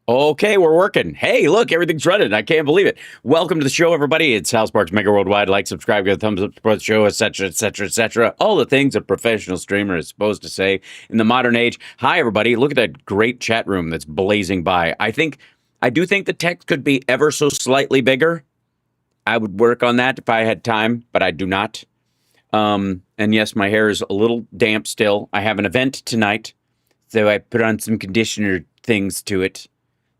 Okay, we're working. Hey, look, everything's running. I can't believe it. Welcome to the show, everybody. It's House Parks Megaworldwide. Like, subscribe, give a thumbs up, support the show, etc., etc., etc. All the things a professional streamer is supposed to say in the modern age. Hi, everybody. Look at that great chat room that's blazing by. I do think the text could be ever so slightly bigger. I would work on that if I had time, but I do not. And yes, my hair is a little damp still. I have an event tonight, so I put on some conditioner things to it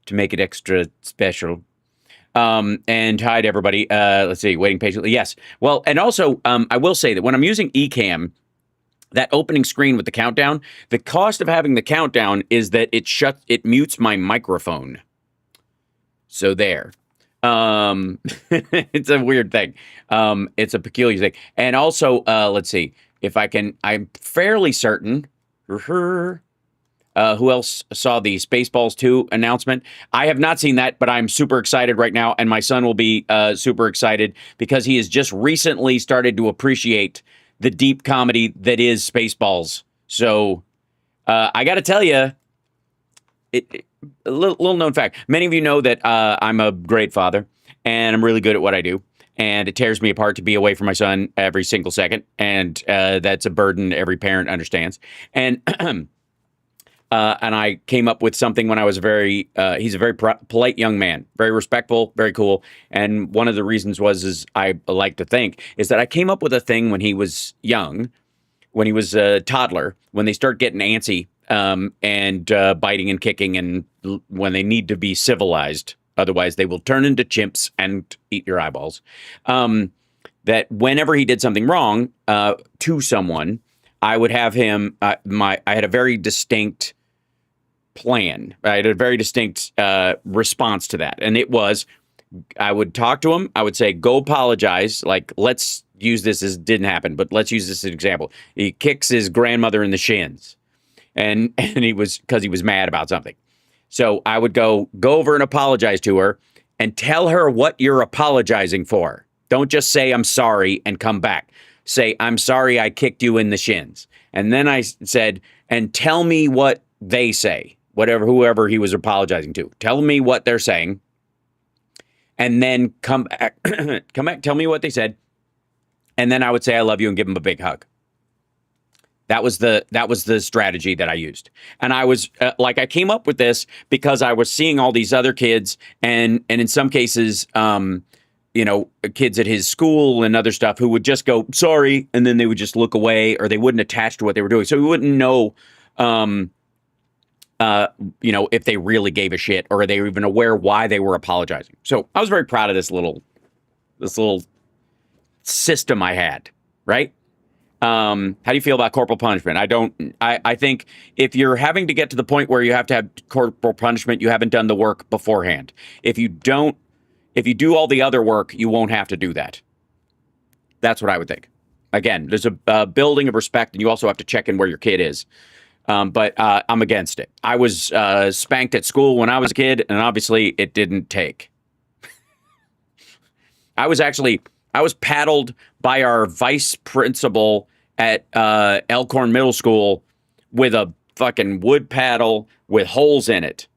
to make it extra special. And hi to everybody. Let's see, waiting patiently. Yes. Well, and also, I will say that when I'm using Ecamm, that opening screen with the countdown, the cost of having the countdown is that it mutes my microphone. So there. It's a weird thing. It's a peculiar thing. And also, let's see if I'm fairly certain. Who else saw the Spaceballs 2 announcement? I have not seen that, but I'm super excited right now, and my son will be super excited because he has just recently started to appreciate the deep comedy that is Spaceballs. So I got to tell you, a little known fact. Many of you know that I'm a great father, and I'm really good at what I do. And it tears me apart to be away from my son every single second, and that's a burden every parent understands. And and I came up with something when I was he's a very polite young man, very respectful, very cool. And one of the reasons is I like to think is that I came up with a thing when he was young, when he was a toddler, when they start getting antsy and biting and kicking, and when they need to be civilized, otherwise they will turn into chimps and eat your eyeballs. That whenever he did something wrong to someone, I would have him. I had a very distinct plan. I had a very distinct response to that, and it was, I would talk to him. I would say, "Go apologize." Like, let's use this as didn't happen, but let's use this as an example. He kicks his grandmother in the shins, and he was because he was mad about something. So I would go over and apologize to her, and tell her what you're apologizing for. Don't just say I'm sorry and come back. Say, I'm sorry I kicked you in the shins. And then I said, and tell me what they say, whoever he was apologizing to. Tell me what they're saying. And then come back, tell me what they said. And then I would say, I love you, and give him a big hug. That was the strategy that I used. And I was I came up with this because I was seeing all these other kids, and in some cases, kids at his school and other stuff who would just go, sorry, and then they would just look away, or they wouldn't attach to what they were doing. So we wouldn't know, if they really gave a shit, or they were even aware why they were apologizing. So I was very proud of this little system I had, right? How do you feel about corporal punishment? I think if you're having to get to the point where you have to have corporal punishment, you haven't done the work beforehand. If you do all the other work, you won't have to do that. That's what I would think. Again, there's a building of respect, and you also have to check in where your kid is. But I'm against it. I was spanked at school when I was a kid, and obviously it didn't take. I was paddled by our vice principal at Elkhorn Middle School with a fucking wood paddle with holes in it.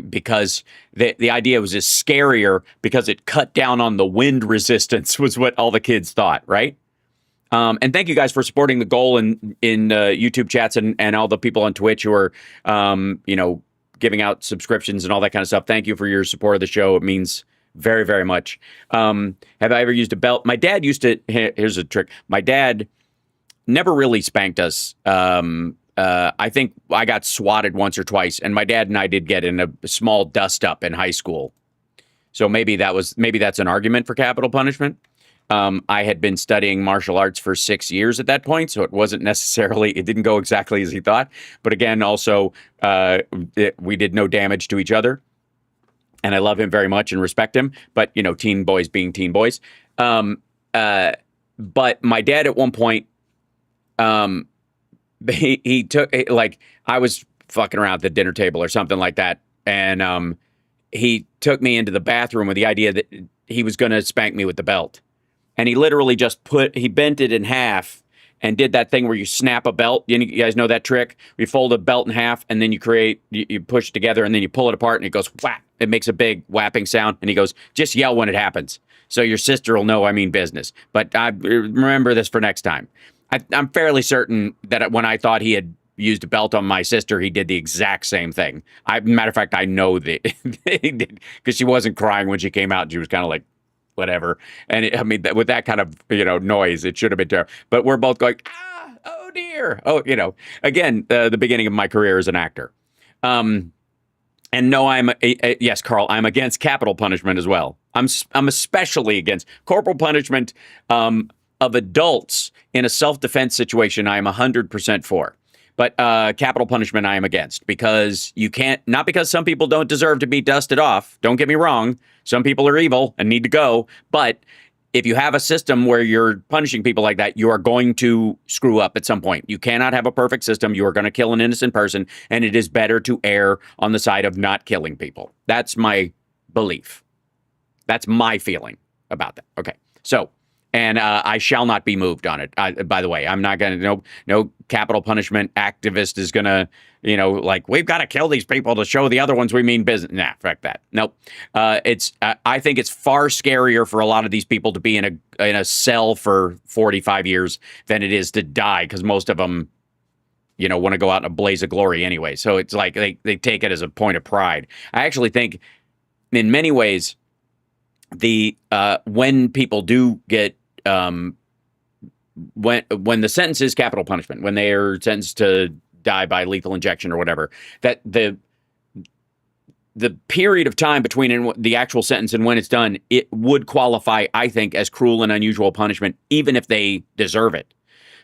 Because the idea was just scarier because it cut down on the wind resistance, was what all the kids thought, right? And thank you guys for supporting the goal in YouTube chats and all the people on Twitch who are, giving out subscriptions and all that kind of stuff. Thank you for your support of the show. It means very, very much. Have I ever used a belt? My dad used to. Here's a trick. My dad never really spanked us. I think I got swatted once or twice, and my dad and I did get in a small dust up in high school. So maybe that's an argument for capital punishment. I had been studying martial arts for 6 years at that point, so it didn't go exactly as he thought. But again, also, we did no damage to each other. And I love him very much and respect him. But, teen boys being teen boys. But my dad at one point, he took, I was fucking around at the dinner table or something like that. And he took me into the bathroom with the idea that he was going to spank me with the belt. And he literally just he bent it in half and did that thing where you snap a belt. You guys know that trick? You fold a belt in half, and then you push it together, and then you pull it apart, and it goes whap. It makes a big whapping sound, and he goes, just yell when it happens, so your sister will know I mean business. But I remember this for next time. I'm fairly certain that when I thought he had used a belt on my sister, he did the exact same thing. Matter of fact, I know that he did, because she wasn't crying when she came out, and she was kind of like, whatever. And I mean, with that kind of, noise, it should have been terrible. But we're both going, oh dear. Oh, again, the beginning of my career as an actor. And no, yes, Carl, I'm against capital punishment as well. I'm especially against corporal punishment of adults in a self-defense situation. I am 100% for. But capital punishment I am against, because you can't, not because some people don't deserve to be dusted off. Don't get me wrong. Some people are evil and need to go. But if you have a system where you're punishing people like that, you are going to screw up at some point. You cannot have a perfect system. You are going to kill an innocent person. And it is better to err on the side of not killing people. That's my belief. That's my feeling about that. Okay. So, and I shall not be moved on it. By the way, I'm not going to, no capital punishment activist is going to, like, we've got to kill these people to show the other ones we mean business. Nah, fuck that. Nope. I think it's far scarier for a lot of these people to be in a cell for 45 years than it is to die, because most of them, want to go out in a blaze of glory anyway. So it's like they take it as a point of pride. I actually think in many ways, when people do get when the sentence is capital punishment, when they are sentenced to die by lethal injection or whatever, that the period of time between the actual sentence and when it's done, it would qualify, I think, as cruel and unusual punishment, even if they deserve it.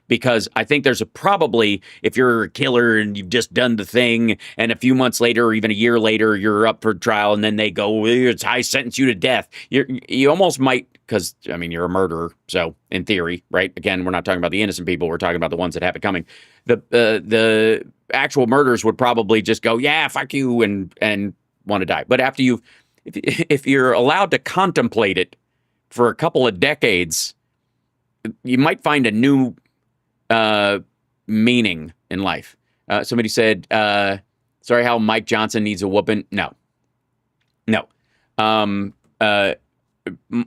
Because I think there's probably, if you're a killer and you've just done the thing, and a few months later or even a year later, you're up for trial, and then they go, I sentence you to death. You almost might, because, you're a murderer. So in theory, right? Again, we're not talking about the innocent people. We're talking about the ones that have it coming. The actual murderers would probably just go, yeah, fuck you, and want to die. But after if you're allowed to contemplate it for a couple of decades, you might find a new meaning in life. Somebody said, sorry, how Mike Johnson needs a whooping. No.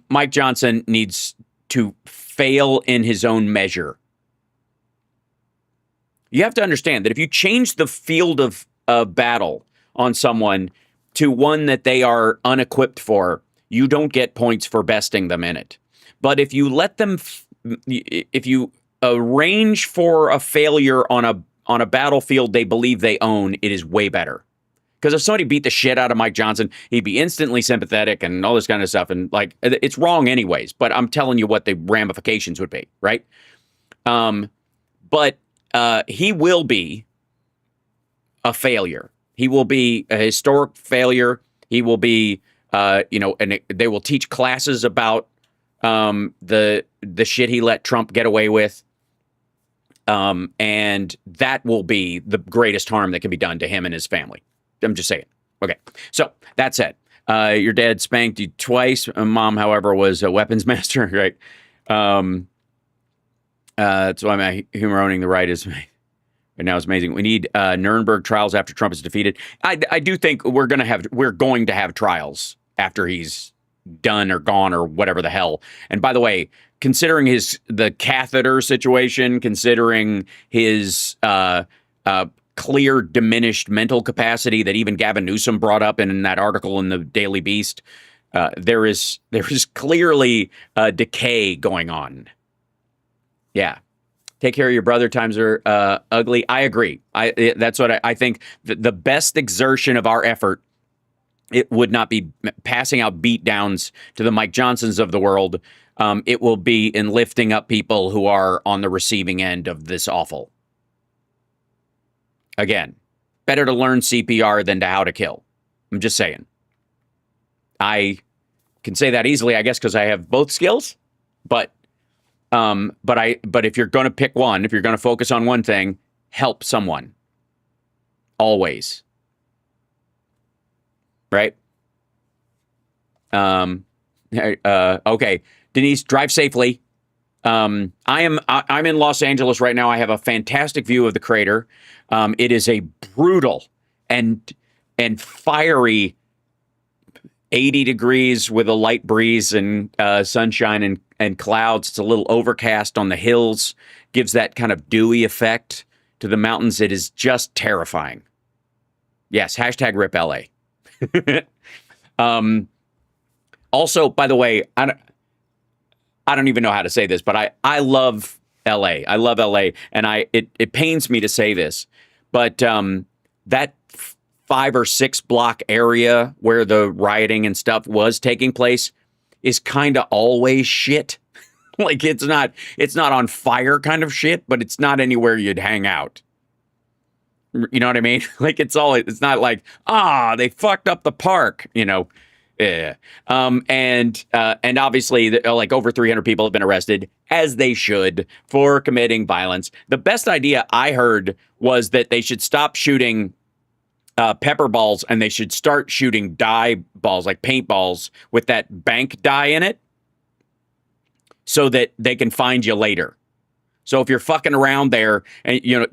Mike Johnson needs to fail in his own measure. You have to understand that if you change the field of battle on someone to one that they are unequipped for, you don't get points for besting them in it. But if you let them, if you arrange for a failure on a battlefield they believe they own, it is way better. Because if somebody beat the shit out of Mike Johnson, he'd be instantly sympathetic and all this kind of stuff. And like, it's wrong anyways, but I'm telling you what the ramifications would be, right? But he will be a failure. He will be a historic failure. He will be, and they will teach classes about the shit he let Trump get away with. And that will be the greatest harm that can be done to him and his family. I'm just saying. Okay. So that said, your dad spanked you twice. Mom, however, was a weapons master, right? That's why my humor owning the right is right now is amazing. We need Nuremberg trials after Trump is defeated. I do think we're going to have trials after he's done or gone or whatever the hell. And by the way, considering the catheter situation, considering his clear diminished mental capacity that even Gavin Newsom brought up in that article in the Daily Beast, there is clearly decay going on. Yeah. Take care of your brother. Times are ugly. I agree. That's what I think. The best exertion of our effort, it would not be passing out beatdowns to the Mike Johnsons of the world. It will be in lifting up people who are on the receiving end of this awful. Again, better to learn CPR than to how to kill. I'm just saying. I can say that easily, I guess, because I have both skills. But if you're going to pick one, if you're going to focus on one thing, help someone. Always. Right? Okay. Denise, drive safely. I'm in Los Angeles right now. I have a fantastic view of the crater. It is a brutal and fiery 80 degrees with a light breeze and sunshine and clouds. It's a little overcast on the hills, gives that kind of dewy effect to the mountains. It is just terrifying. Yes, hashtag rip LA. Also, by the way, I don't even know how to say this, but I love LA. I love LA, and it pains me to say this, but that 5 or 6 block area where the rioting and stuff was taking place is kind of always shit. Like it's not on fire kind of shit, but it's not anywhere you'd hang out. You know what I mean? Like it's not like, they fucked up the park, you know. Yeah. And obviously like over 300 people have been arrested, as they should, for committing violence. The best idea I heard was that they should stop shooting pepper balls and they should start shooting dye balls, like paintballs with that bank dye in it, so that they can find you later. So if you're fucking around there and you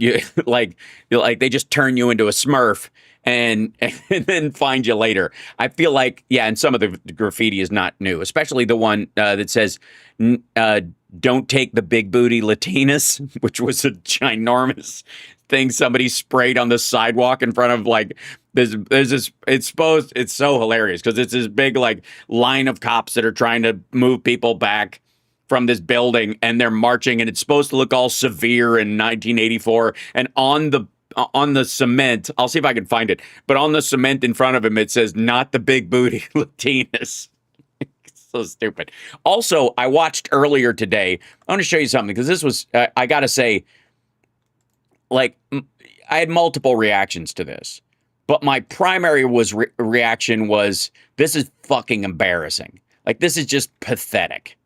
like they just turn you into a Smurf and then find you later. I feel like, yeah, and some of the graffiti is not new, especially the one that says, don't take the big booty Latinas, which was a ginormous thing somebody sprayed on the sidewalk in front of like, there's this, it's so hilarious because it's this big like line of cops that are trying to move people back from this building, and they're marching, and it's supposed to look all severe in 1984. And on the cement, I'll see if I can find it, but on the cement in front of him, it says, not the big booty Latinas. So stupid. Also, I watched earlier today, I want to show you something, because this was, I got to say, like, I had multiple reactions to this, but my primary reaction was, this is fucking embarrassing. Like, this is just pathetic.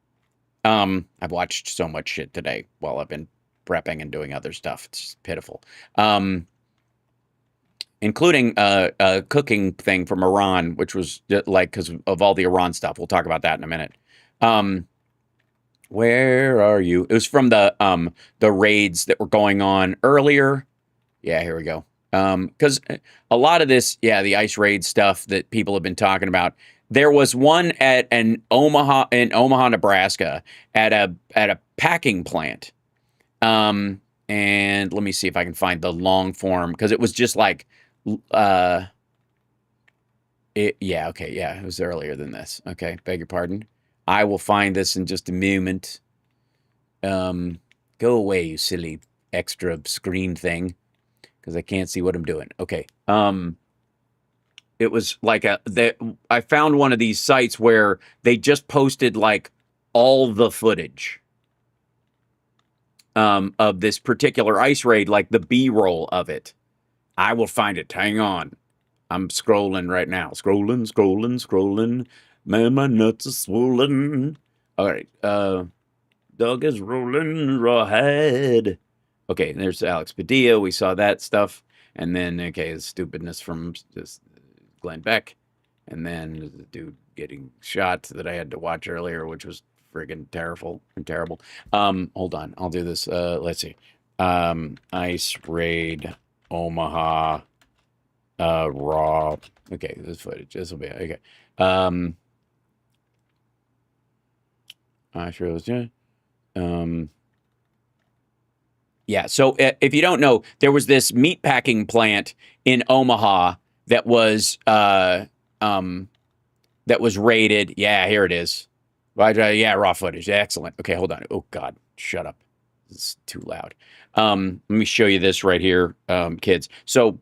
I've watched so much shit today while I've been prepping and doing other stuff. It's just pitiful. Including a cooking thing from Iran, which was like, because of all the Iran stuff. We'll talk about that in a minute. Where are you? It was from the raids that were going on earlier. Yeah, here we go. Because a lot of this, the ICE raid stuff that people have been talking about. There was one at in Omaha, Nebraska, at a packing plant. And let me see if I can find the long form, because it was just like, it was earlier than this. Okay, beg your pardon. I will find this in just a moment. Go away, you silly extra screen thing, because I can't see what I'm doing. Okay. It was like I found one of these sites where they just posted like all the footage of this particular ICE raid, like the B-roll of it. I will find it. Hang on. I'm scrolling right now. Scrolling. Man, my nuts are swollen. All right. Dog is rolling rawhide. Okay, there's Alex Padilla. We saw that stuff. And then, the stupidness from just Glenn Beck, and then the dude getting shot that I had to watch earlier, which was friggin' terrible. Hold on, I'll do this. Let's see. ICE raid Omaha raw. Okay, this footage. This will be okay. ICE raid, yeah. So if you don't know, there was this meatpacking plant in Omaha that was raided. Yeah, here it is. Yeah, raw footage. Excellent. Okay, hold on. Oh God, shut up. It's too loud. Let me show you this right here, kids. So,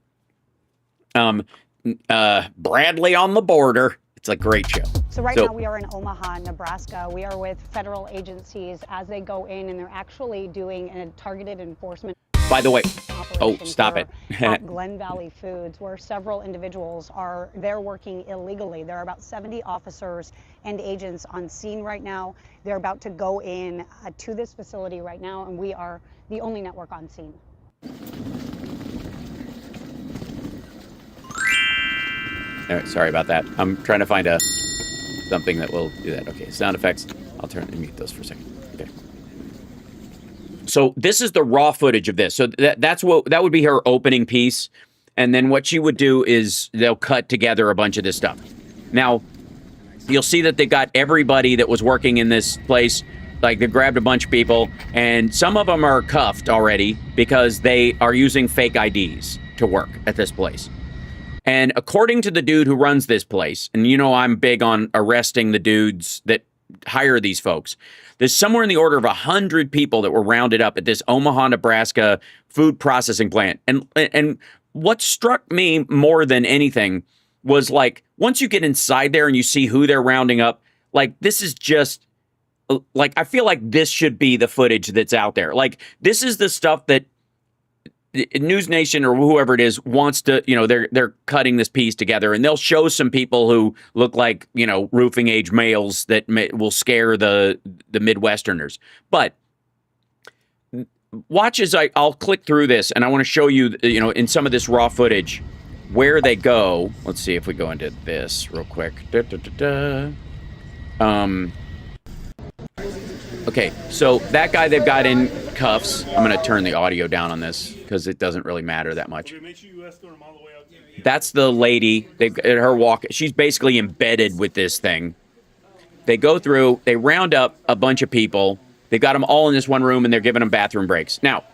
Bradley on the Border. It's a great show. So now we are in Omaha, Nebraska. We are with federal agencies as they go in, and they're actually doing a targeted enforcement. By the way, stop it. At Glen Valley Foods, where several individuals they're working illegally. There are about 70 officers and agents on scene right now. They're about to go in to this facility right now, and we are the only network on scene. All right, sorry about that. I'm trying to find something that will do that. Okay, sound effects. I'll mute those for a second. Okay. So this is the raw footage of this. So that would be her opening piece. And then what she would do is they'll cut together a bunch of this stuff. Now, you'll see that they got everybody that was working in this place. Like, they grabbed a bunch of people, and some of them are cuffed already because they are using fake IDs to work at this place. And according to the dude who runs this place, and you know I'm big on arresting the dudes that hire these folks, there's somewhere in the order of 100 people that were rounded up at this Omaha, Nebraska food processing plant. And what struck me more than anything was, like, once you get inside there and you see who they're rounding up, like, this is just, like, I feel like this should be the footage that's out there. Like, this is the stuff that News Nation or whoever it is wants to, you know, they're cutting this piece together, and they'll show some people who look like, you know, roofing age males that will scare the Midwesterners. But watch as I'll click through this, and I want to show you, you know, in some of this raw footage where they go. Let's see if we go into this real quick. Okay, so that guy they've got in cuffs. I'm going to turn the audio down on this because it doesn't really matter that much. That's the lady. Her walk. She's basically embedded with this thing. They go through. They round up a bunch of people. They've got them all in this one room, and they're giving them bathroom breaks. Now,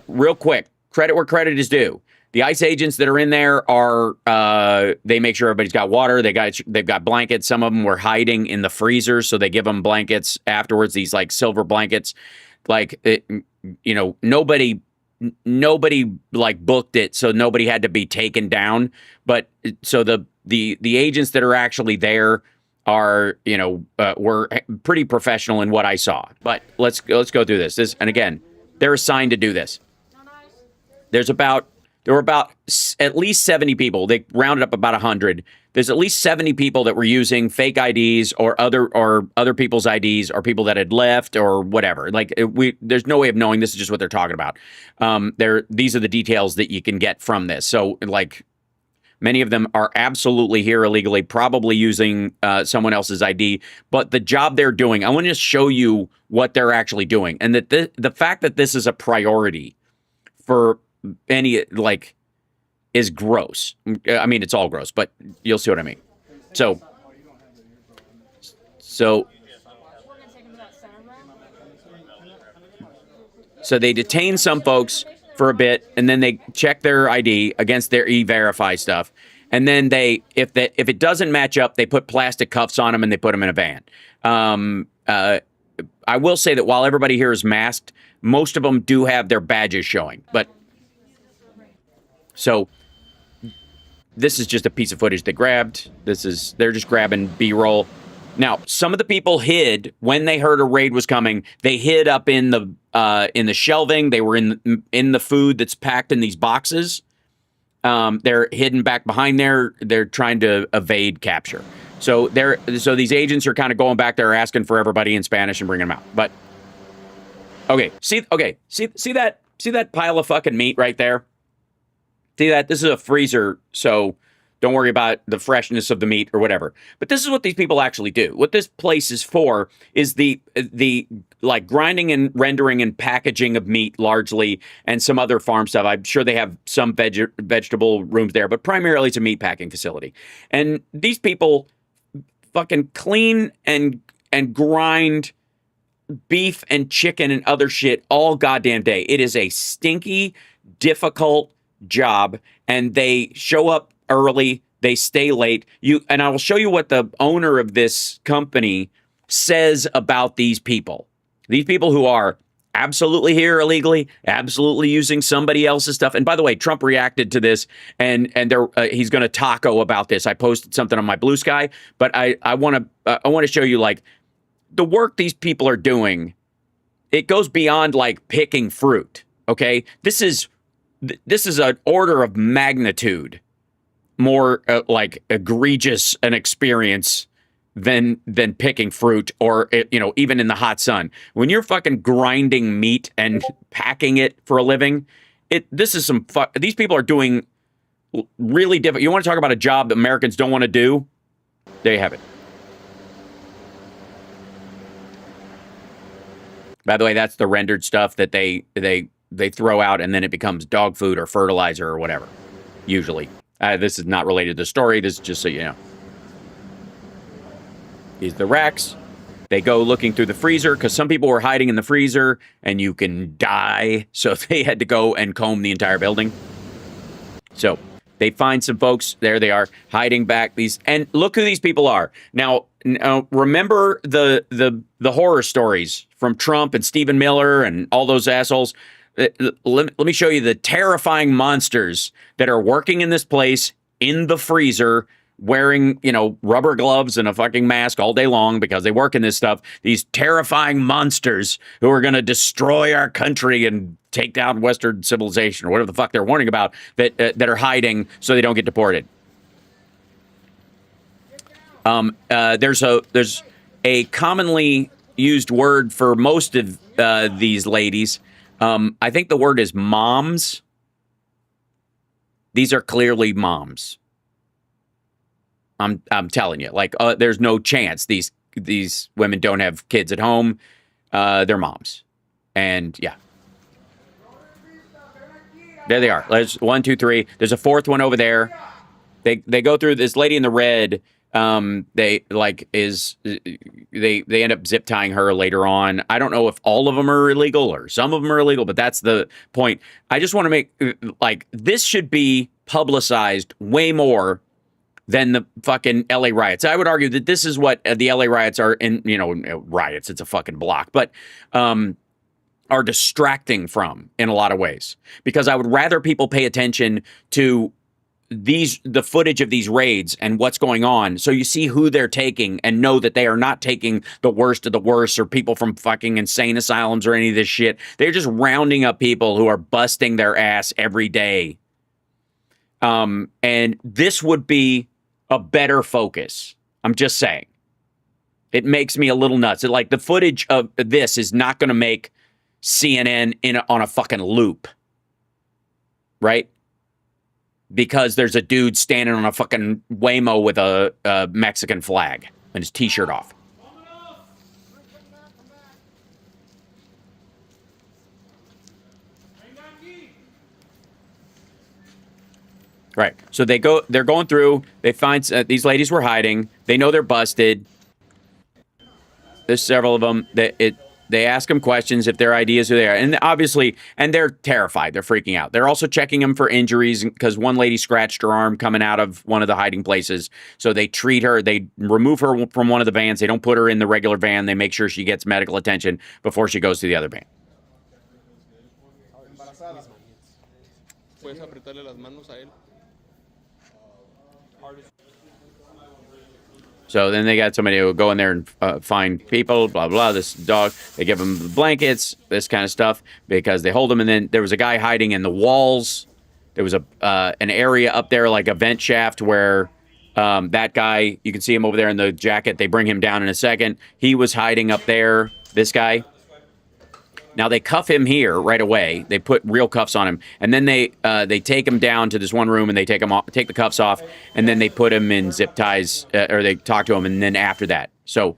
real quick, credit where credit is due. The ICE agents that are in there are, they make sure everybody's got water. They've got blankets. Some of them were hiding in the freezer, so they give them blankets afterwards, these like silver blankets. Like, you know, nobody like booked it, so nobody had to be taken down. But so the agents that are actually there are, you know, were pretty professional in what I saw. But let's go through this. And again, they're assigned to do this. There were about at least 70 people. They rounded up about 100. There's at least 70 people that were using fake IDs or other people's IDs, or people that had left or whatever. Like, there's no way of knowing. This is just what they're talking about. These are the details that you can get from this. So, like, many of them are absolutely here illegally, probably using someone else's ID. But the job they're doing, I want to just show you what they're actually doing, and that the fact that this is a priority for any, like, is gross. I mean, it's all gross, but you'll see what I mean. So they detain some folks for a bit, and then they check their ID against their E-Verify stuff, and then if it doesn't match up, they put plastic cuffs on them and they put them in a van. I will say that while everybody here is masked, most of them do have their badges showing, but. So this is just a piece of footage they grabbed. They're just grabbing B-roll. Now, some of the people hid when they heard a raid was coming. They hid up in the shelving. They were in the food that's packed in these boxes. They're hidden back behind there. They're trying to evade capture. So these agents are kind of going back there asking for everybody in Spanish and bringing them out. But see that pile of fucking meat right there? See that? This is a freezer, so don't worry about the freshness of the meat or whatever. But this is what these people actually do. What this place is for is the like grinding and rendering and packaging of meat largely, and some other farm stuff. I'm sure they have some vegetable rooms there, but primarily it's a meat packing facility. And these people fucking clean and grind beef and chicken and other shit all goddamn day. It is a stinky, difficult job, and they show up early, they stay late. And I will show you what the owner of this company says about these people. These people who are absolutely here illegally, absolutely using somebody else's stuff. And by the way, Trump reacted to this, and he's going to taco about this. I posted something on my Blue Sky, but I want to show you, like, the work these people are doing. It goes beyond like picking fruit. Okay, this is an order of magnitude more like egregious an experience than picking fruit, or, you know, even in the hot sun. When you're fucking grinding meat and packing it for a living, these people are doing really difficult. You want to talk about a job that Americans don't want to do? There you have it. By the way, that's the rendered stuff that they throw out, and then it becomes dog food or fertilizer or whatever. Usually, this is not related to the story. This is just so you know. These are the racks. They go looking through the freezer because some people were hiding in the freezer and you can die. So they had to go and comb the entire building. So they find some folks. There they are hiding back. And look who these people are. Now remember the horror stories from Trump and Stephen Miller and all those assholes. Let me show you the terrifying monsters that are working in this place in the freezer, wearing, rubber gloves and a fucking mask all day long because they work in this stuff. These terrifying monsters who are going to destroy our country and take down Western civilization or whatever the fuck they're warning about that are hiding so they don't get deported. There's a commonly used word for most of these ladies. I think the word is moms. These are clearly moms. I'm telling you, there's no chance these women don't have kids at home. They're moms, and yeah, there they are. There's 1, 2, 3. There's a fourth one over there. They go through this lady in the red. They end up zip tying her later on. I don't know if all of them are illegal or some of them are illegal, but that's the point. I just want to make this should be publicized way more than the fucking LA riots. I would argue that this is what the LA riots are in, riots. It's a fucking block, but are distracting from in a lot of ways, because I would rather people pay attention to the footage of these raids and what's going on, so you see who they're taking and know that they are not taking the worst of the worst or people from fucking insane asylums or any of this shit. They're just rounding up people who are busting their ass every day. And this would be a better focus. I'm just saying. It makes me a little nuts. The footage of this is not going to make CNN on a fucking loop. Right? Because there's a dude standing on a fucking Waymo with a Mexican flag and his t-shirt off. Right. So they're going through, they find these ladies were hiding. They know they're busted. There's several of them they ask them questions if their ID is who they are. And obviously, and they're terrified. They're freaking out. They're also checking them for injuries because one lady scratched her arm coming out of one of the hiding places. So they treat her. They remove her from one of the vans. They don't put her in the regular van. They make sure she gets medical attention before she goes to the other van. So then they got somebody who will go in there and find people, blah, blah, this dog. They give them the blankets, this kind of stuff, because they hold them. And then there was a guy hiding in the walls. There was an area up there, like a vent shaft, where that guy, you can see him over there in the jacket. They bring him down in a second. He was hiding up there, this guy. Now, they cuff him here right away. They put real cuffs on him. And then they take him down to this one room, and they take the cuffs off, and then they put him in zip ties, or they talk to him, and then after that. So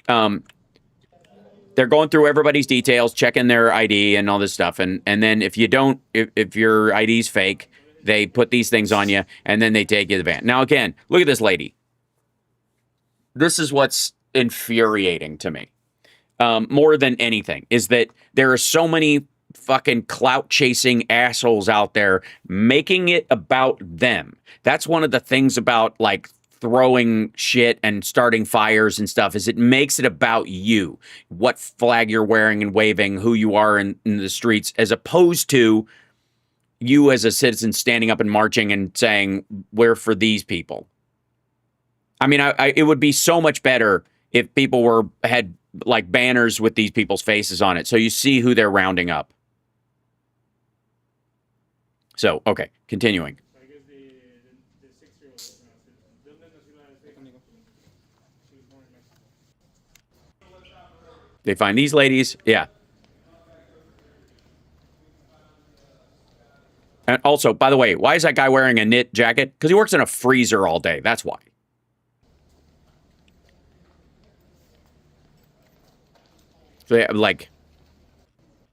they're going through everybody's details, checking their ID and all this stuff. And then if your ID's fake, they put these things on you, and then they take you to the van. Now, again, look at this lady. This is what's infuriating to me. More than anything, is that there are so many fucking clout chasing assholes out there making it about them. That's one of the things about throwing shit and starting fires and stuff, is it makes it about you, what flag you're wearing and waving, who you are in the streets, as opposed to you as a citizen standing up and marching and saying, we're for these people. I mean, it would be so much better if people had banners with these people's faces on it, so you see who they're rounding up. So, okay, continuing. I guess the 6-year-old. They find these ladies, yeah. And also, by the way, why is that guy wearing a knit jacket? Because he works in a freezer all day. That's why. So,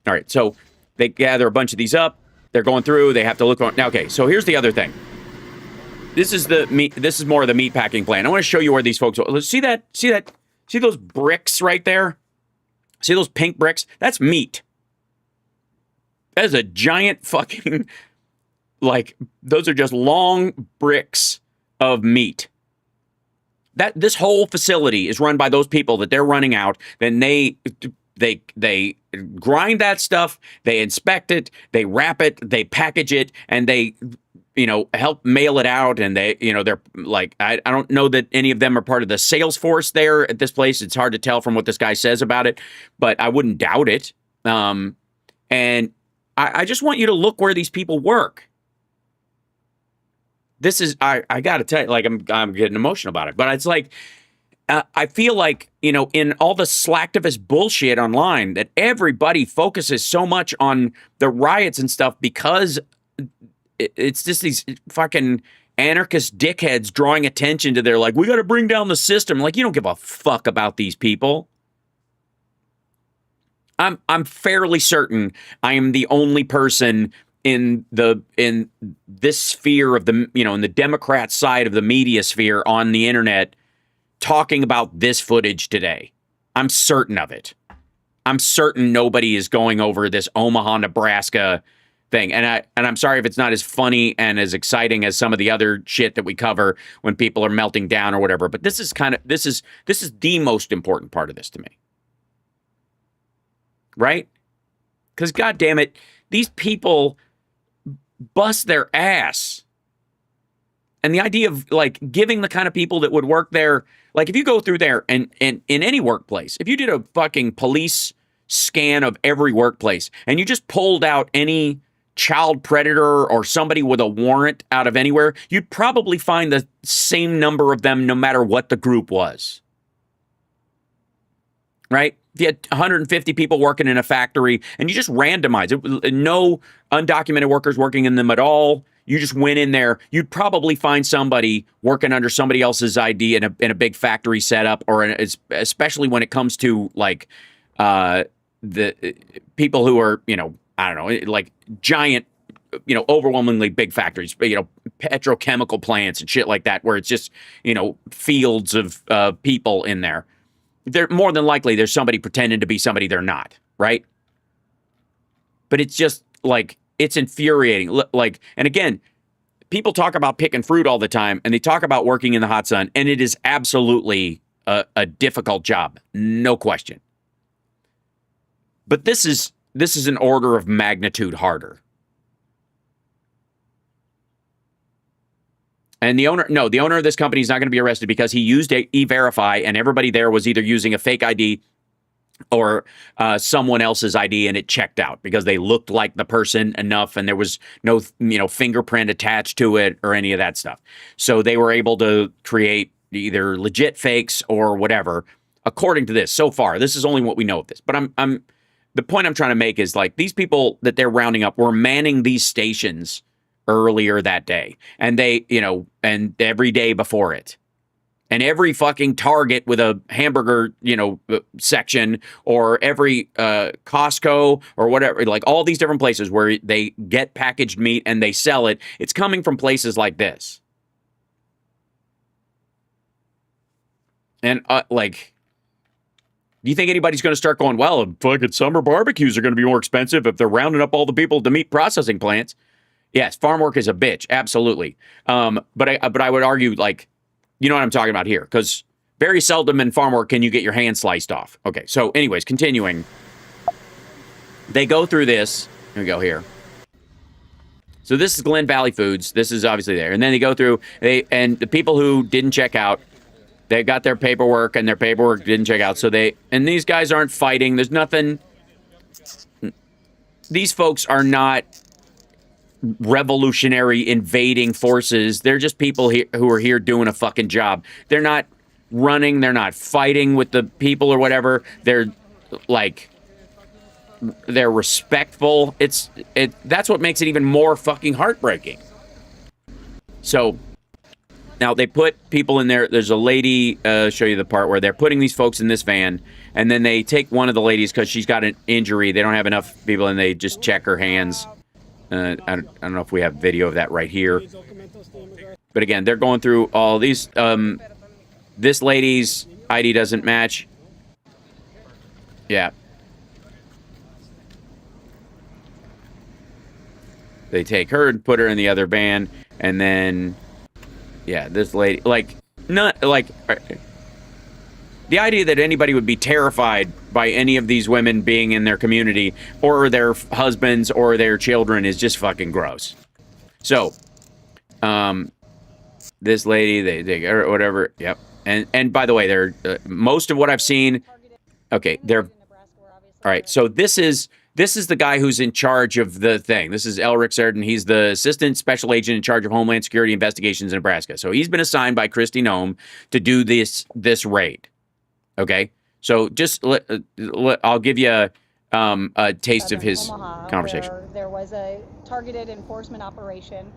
All right, so they gather a bunch of these up. They're going through. They have to look on. Now, okay, so here's the other thing. This is the meat. This is more of the meat packing plant. I want to show you where these folks are. Let's see that. See that. See those bricks right there? See those pink bricks? That's meat. That is a giant fucking, like, those are just long bricks of meat. This whole facility is run by those people that they're running out. Then they grind that stuff, they inspect it, they wrap it, they package it, and they, help mail it out. And they, they're like, I don't know that any of them are part of the sales force there at this place. It's hard to tell from what this guy says about it, but I wouldn't doubt it. And I just want you to look where these people work. This is, I got to tell you, like, I'm getting emotional about it, but it's like, I feel like, in all the slacktivist bullshit online that everybody focuses so much on the riots and stuff because it's just these fucking anarchist dickheads drawing attention to their, like, we got to bring down the system. Like, you don't give a fuck about these people. I'm fairly certain I am the only person in this sphere of the, in the Democrat side of the media sphere on the internet talking about this footage today. I'm certain of it. I'm certain nobody is going over this Omaha, Nebraska thing. And I'm sorry if it's not as funny and as exciting as some of the other shit that we cover when people are melting down or whatever. But this is the most important part of this to me. Right? Because God damn it, these people bust their ass. And the idea of, like, giving the kind of people that would work there, like, if you go through there and in any workplace, if you did a fucking police scan of every workplace and you just pulled out any child predator or somebody with a warrant out of anywhere, you'd probably find the same number of them no matter what the group was. Right? If you had 150 people working in a factory and you just randomize it, no undocumented workers working in them at all, you just went in there, you'd probably find somebody working under somebody else's ID in a big factory setup, or especially when it comes to, like, the people who are, I don't know, like giant, overwhelmingly big factories, petrochemical plants and shit like that, where it's just, fields of people in there. They're more than likely there's somebody pretending to be somebody they're not, right? But it's just, like, it's infuriating. Like, and again, people talk about picking fruit all the time, and they talk about working in the hot sun, and it is absolutely a difficult job, no question. But this is an order of magnitude harder. And the owner of this company is not going to be arrested because he used E-Verify, and everybody there was either using a fake ID or someone else's ID, and it checked out because they looked like the person enough, and there was no, fingerprint attached to it or any of that stuff. So they were able to create either legit fakes or whatever, according to this. So far, this is only what we know of this. But the point I'm trying to make is, like, these people that they're rounding up were manning these stations earlier that day, and they, and every day before it, and every fucking Target with a hamburger, section, or every Costco or whatever, like all these different places where they get packaged meat and they sell it. It's coming from places like this. And like, do you think anybody's going to start going, well, fucking summer barbecues are going to be more expensive if they're rounding up all the people to meat processing plants? Yes, farm work is a bitch, absolutely. But I would argue, like, you know what I'm talking about here, because very seldom in farm work can you get your hand sliced off. Okay, so anyways, continuing. They go through this. Here we go here. So this is Glen Valley Foods. This is obviously there. And then they go through, and the people who didn't check out, they got their paperwork, and their paperwork didn't check out. So and these guys aren't fighting. There's nothing. These folks are not revolutionary invading forces. They're just people who are here doing a fucking job. They're not running. They're not fighting with the people or whatever. They're like, they're respectful. That's what makes it even more fucking heartbreaking. So Now, they put people in there. There's a lady, show you the part where they're putting these folks in this van, and then they take one of the ladies because she's got an injury. They don't have enough people, and they just check her hands. I don't know if we have video of that right here. But again, they're going through all these. This lady's ID doesn't match. Yeah. They take her and put her in the other van, and then... Yeah, this lady, like, not, like, the idea that anybody would be terrified by any of these women being in their community, or their husbands, or their children is just fucking gross. So, this lady, they or whatever, yep. And by the way, they're, most of what I've seen, okay, they're, all right, so this is the guy who's in charge of the thing. This is Elric Serden. He's the assistant special agent in charge of Homeland Security investigations in Nebraska. So he's been assigned by Kristi Noem to do this raid. Okay, so just I'll give you a taste of his Omaha, conversation. There was a targeted enforcement operation.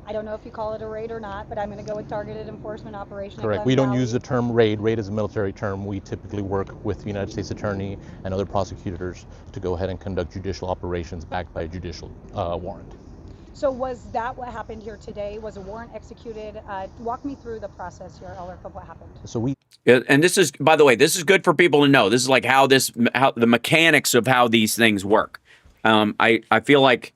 I don't know if you call it a raid or not, but I'm going to go with targeted enforcement operation. Correct. We don't use the term raid. Raid is a military term. We typically work with the United States Attorney and other prosecutors to go ahead and conduct judicial operations backed by a judicial warrant. So was that what happened here today? Was a warrant executed? Walk me through the process here, Elric, of what happened. So we... And this is, by the way, this is good for people to know. This is like how the mechanics of how these things work. I feel like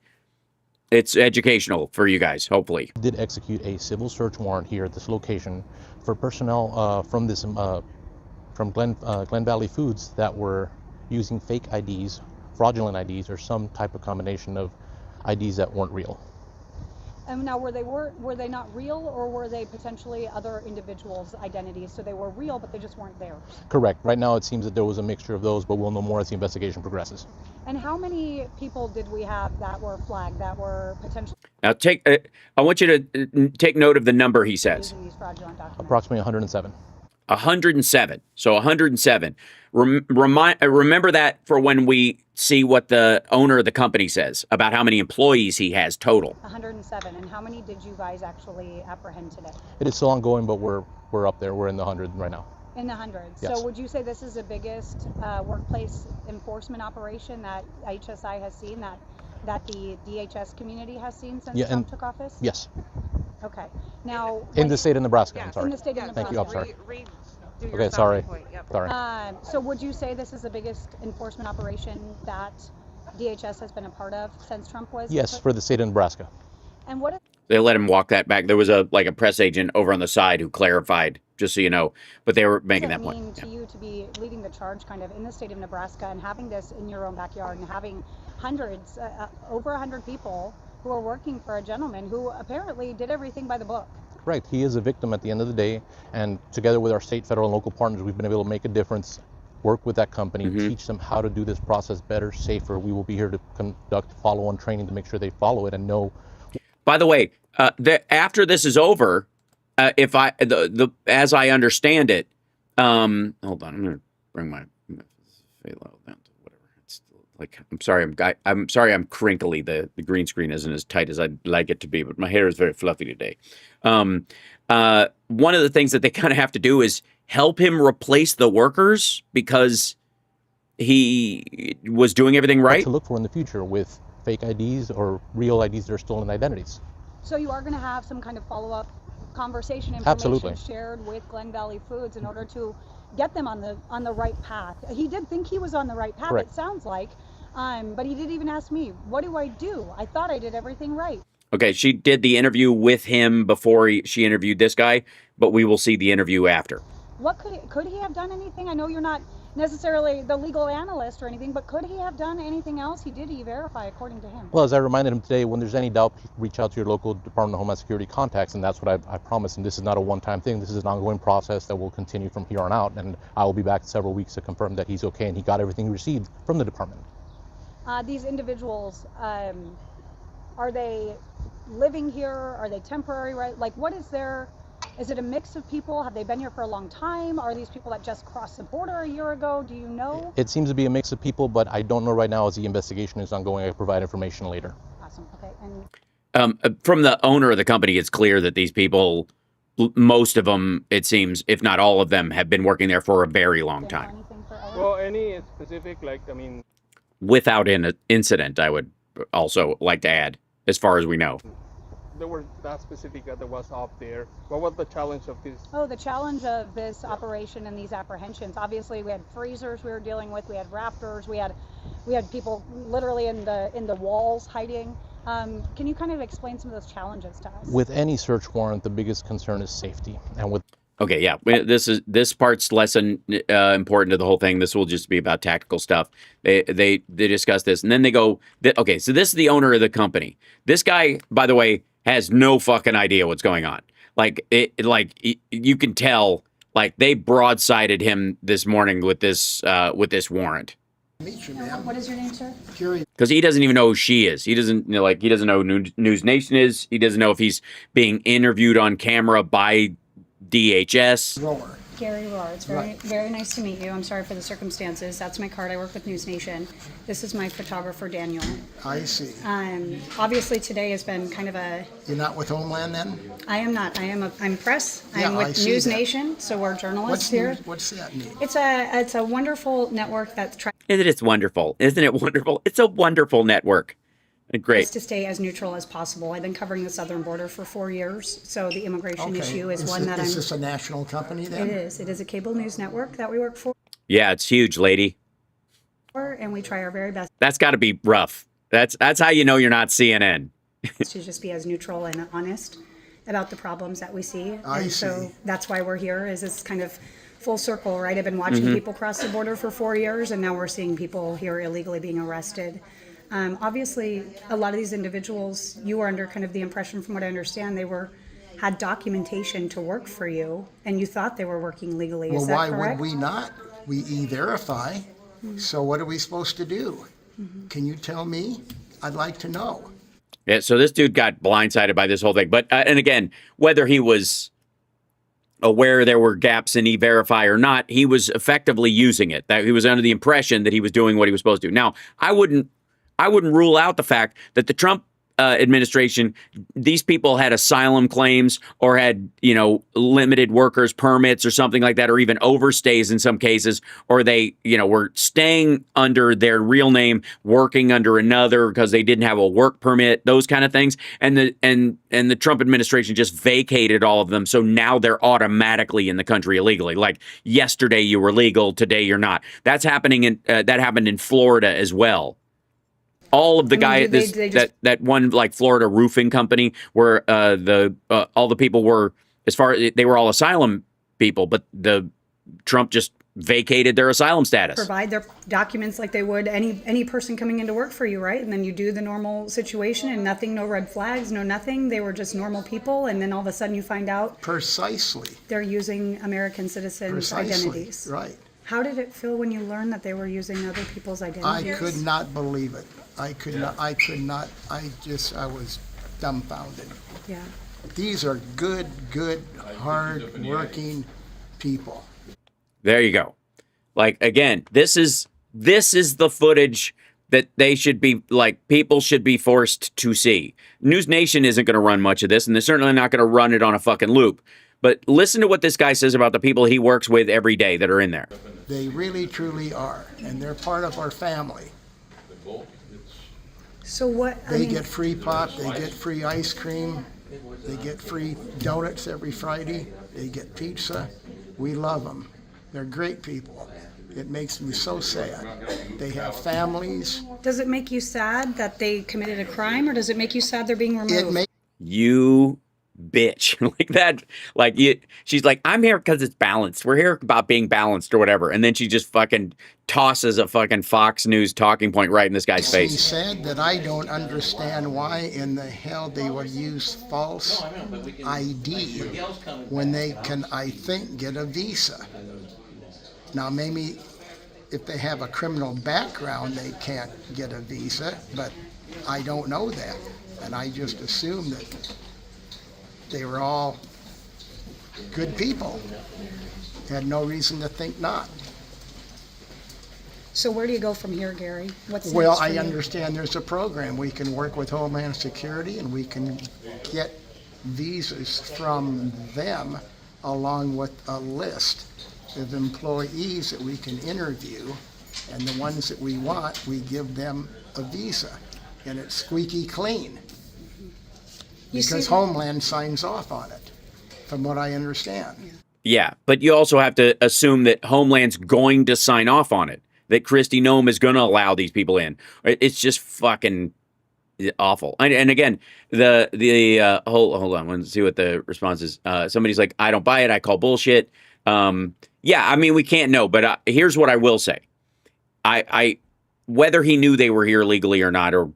it's educational for you guys, hopefully. We did execute a civil search warrant here at this location for personnel from this from Glen Valley Foods that were using fake IDs, fraudulent IDs, or some type of combination of IDs that weren't real. And now, were they not real, or were they potentially other individuals' identities? So they were real, but they just weren't theirs. Correct. Right now, it seems that there was a mixture of those, but we'll know more as the investigation progresses. And how many people did we have that were flagged, that were potentially... Now, I want you to take note of the number he says. using these fraudulent documents? Approximately 107. 107. So 107. Remember that for when we see what the owner of the company says about how many employees he has total. 107. And how many did you guys actually apprehend today? It is still ongoing, but we're up there. We're in the hundreds right now. In the hundreds. Yes. So would you say this is the biggest workplace enforcement operation that HSI has seen, that the DHS community has seen since Trump took office? Yes. Okay. Now, in the state of Nebraska, I'm sorry. In the state of Nebraska. Thank you, I'm sorry. Do your Okay, sorry. point. Yep. Sorry. So would you say this is the biggest enforcement operation that DHS has been a part of since Trump was? Yes, for the state of Nebraska. And what? They let him walk that back. There was a press agent over on the side who clarified, just so you know, but they were making that point. What does it mean to you to be leading the charge kind of in the state of Nebraska and having this in your own backyard and having hundreds, over 100 people who are working for a gentleman who apparently did everything by the book? Right. He is a victim at the end of the day, and together with our state, federal, and local partners, we've been able to make a difference, work with that company, teach them how to do this process better, safer. We will be here to conduct follow-on training to make sure they follow it and know. By the way, after this is over, as I understand it, hold on, I'm going to bring my level down to whatever. It's like, I'm sorry I'm crinkly. The green screen isn't as tight as I'd like it to be, but my hair is very fluffy today. One of the things that they kind of have to do is help him replace the workers because he was doing everything right. To look for in the future with fake IDs or real IDs that are stolen identities. So you are going to have some kind of follow-up conversation information shared with Glen Valley Foods in order to get them on the right path. He did think he was on the right path. Correct. It sounds like, but he didn't even ask me, what do I do? I thought I did everything right. Okay, she did the interview with him before she interviewed this guy, but we will see the interview after. What could he have done anything? I know you're not necessarily the legal analyst or anything, but could he have done anything else? He did E-Verify according to him. Well, as I reminded him today, when there's any doubt, reach out to your local Department of Homeland Security contacts, and that's what I promised him. This is not a one-time thing. This is an ongoing process that will continue from here on out, and I will be back in several weeks to confirm that he's okay and he got everything he received from the department. These individuals, are they living here? Are they temporary? Right? Like, what is their... Is it a mix of people? Have they been here for a long time? Are these people that just crossed the border a year ago? Do you know? It seems to be a mix of people, but I don't know right now as the investigation is ongoing. I can provide information later. Awesome. Okay. And from the owner of the company, it's clear that these people most of them, it seems, if not all of them, have been working there for a very long time Anything for Owen? Well, any specific, like, I mean, without an incident. I would also like to add, as far as we know. there were that specific that was up there. What was the challenge of this? Oh, the challenge of this operation and these apprehensions. Obviously, we had freezers we were dealing with. We had raptors. We had people literally in the walls hiding. Can you kind of explain some of those challenges to us? With any search warrant, the biggest concern is safety. And with Okay, yeah. This part's less important to the whole thing. This will just be about tactical stuff. They discuss this, and then they go, okay, so this is the owner of the company. This guy, by the way, has no fucking idea what's going on. You can tell, like, they broadsided him this morning with this warrant. Meet you, ma'am. What is your name, sir? Gary, Because he doesn't even know who she is. He doesn't know who News Nation is. He doesn't know if he's being interviewed on camera by DHS. Roller. Gary Roar. It's very nice to meet you. I'm sorry for the circumstances. That's my card. I work with News Nation. This is my photographer, Daniel. I see. Obviously, today has been kind of a. You're not with Homeland then? I am not. I'm press. Yeah, I'm I with see News that. Nation, so we're journalists here. What's that mean? It's a wonderful network that's trying It's wonderful. Isn't it wonderful? It's a wonderful network. Great. to stay as neutral as possible. I've been covering the southern border for 4 years, so the immigration issue is one that Is this a national company then? It is. It is a cable news network that we work for, Yeah, it's huge, lady. and we try our very best That's got to be rough. That's how you know you're not CNN. to just be as neutral and honest about the problems that we see. I So see. that's why we're here. Is this kind of full circle, right? I've been watching people cross the border for 4 years, and now we're seeing people here illegally being arrested. Obviously, a lot of these individuals, you were under kind of the impression, from what I understand, they had documentation to work for you, and you thought they were working legally. Well, Is that why correct? would we not? We e-verify. So what are we supposed to do? Can you tell me? I'd like to know. Yeah, so this dude got blindsided by this whole thing. But and again, whether he was aware there were gaps in E-Verify or not, he was effectively using it. That he was under the impression that he was doing what he was supposed to. Now, I wouldn't rule out the fact that the Trump administration, these people had asylum claims or had, limited workers permits or something like that, or even overstays in some cases, or they, were staying under their real name, working under another because they didn't have a work permit, those kind of things. And the Trump administration just vacated all of them. So now they're automatically in the country illegally. Like yesterday you were legal, today you're not. That's happening that happened in Florida as well. All of the that one like Florida roofing company where all the people were they were all asylum people, but the Trump just vacated their asylum status. Provide their documents like they would any person coming into work for you, right? And then you do the normal situation and nothing, no red flags, no nothing. They were just normal people, and then all of a sudden you find out Precisely. they're using American citizens' identities. Right. How did it feel when you learned that they were using other people's I identities? could not believe it. I was dumbfounded. Yeah. These are good, hard-working people. There you go. Like, again, this is the footage that they should be, like, people should be forced to see. News Nation isn't going to run much of this, and they're certainly not going to run it on a fucking loop. But listen to what this guy says about the people he works with every day that are in there. They really, truly are, and they're part of our family. So what? They get free pop, they get free ice cream, they get free donuts every Friday, they get pizza. We love them. They're great people. It makes me so sad. They have families. Does it make you sad that they committed a crime, or does it make you sad they're being removed? You bitch. Like that. Like she's like, I'm here because it's balanced. We're here about being balanced or whatever. And then she just fucking tosses a fucking Fox News talking point right in this guy's He face. said that I don't understand why in the hell they would use false ID when they can, I think, get a visa. Now, maybe if they have a criminal background, they can't get a visa, but I don't know that. And I just assumed that they were all good people. Had no reason to think not. So where do you go from here, Gary? What's Well, next for I you? understand there's a program. We can work with Homeland Security and we can get visas from them, along with a list of employees that we can interview, and the ones that we want, we give them a visa, and it's squeaky clean. Because Homeland signs off on it, from what I understand. Yeah, but you also have to assume that Homeland's going to sign off on it, that Kristi Noem is going to allow these people in. It's just fucking awful. And again, hold on, let's see what the response is. Somebody's like, I don't buy it. I call bullshit. Yeah, I mean, we can't know, but here's what I will say. I whether he knew they were here legally or not, or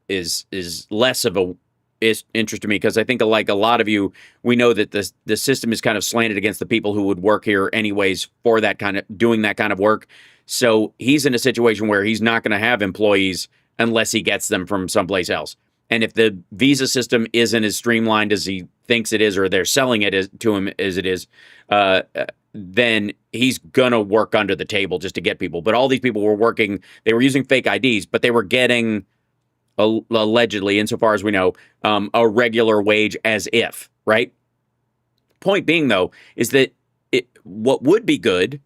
is less of a interest to me, because I think, like a lot of you, we know that the system is kind of slanted against the people who would work here anyways for that kind of doing that kind of work. So he's in a situation where he's not going to have employees unless he gets them from someplace else. And if the visa system isn't as streamlined as he thinks it is, or they're selling it to him as it is, then he's going to work under the table just to get people. But all these people were working, they were using fake IDs, but they were getting, allegedly, insofar as we know, a regular wage as if, right? Point being, though, is that what would be good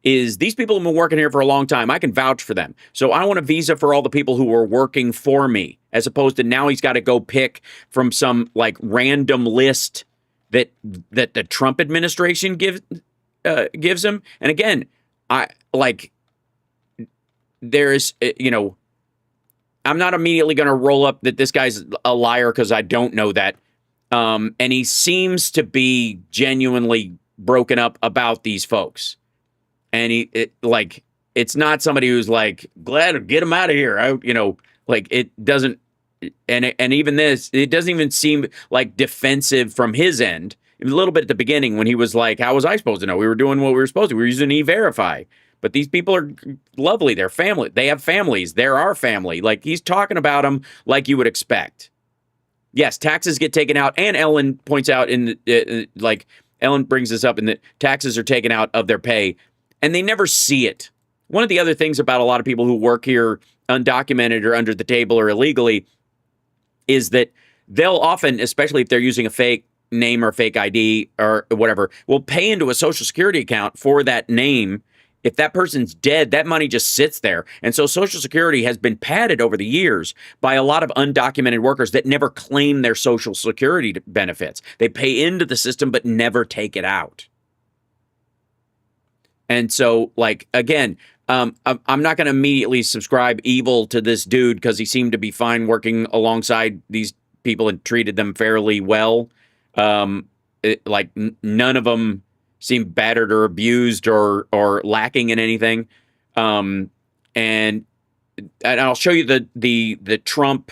is these people have been working here for a long time. I can vouch for them. So I want a visa for all the people who are working for me, as opposed to now he's got to go pick from some like random list that the Trump administration gives him. And again, there's, I'm not immediately going to roll up that this guy's a liar, because I don't know that. And he seems to be genuinely broken up about these folks. And it's not somebody who's like, glad to get him out of here. It doesn't. And even this, it doesn't even seem like defensive from his end. A little bit at the beginning when he was like, how was I supposed to know? We were doing what we were supposed to. We were using E-Verify. But these people are lovely. They're family. They have families. They're our family. Like, he's talking about them like you would expect. Yes, taxes get taken out. And Ellen points out Ellen brings this up, in that taxes are taken out of their pay, and they never see it. One of the other things about a lot of people who work here undocumented or under the table or illegally is that they'll often, especially if they're using a fake name or fake ID or whatever, will pay into a Social Security account for that name. If that person's dead, that money just sits there. And so Social Security has been padded over the years by a lot of undocumented workers that never claim their Social Security benefits. They pay into the system but never take it out. And so, again, I'm not going to immediately subscribe evil to this dude, because he seemed to be fine working alongside these people and treated them fairly well. None of them seemed battered or abused or lacking in anything. And I'll show you the Trump,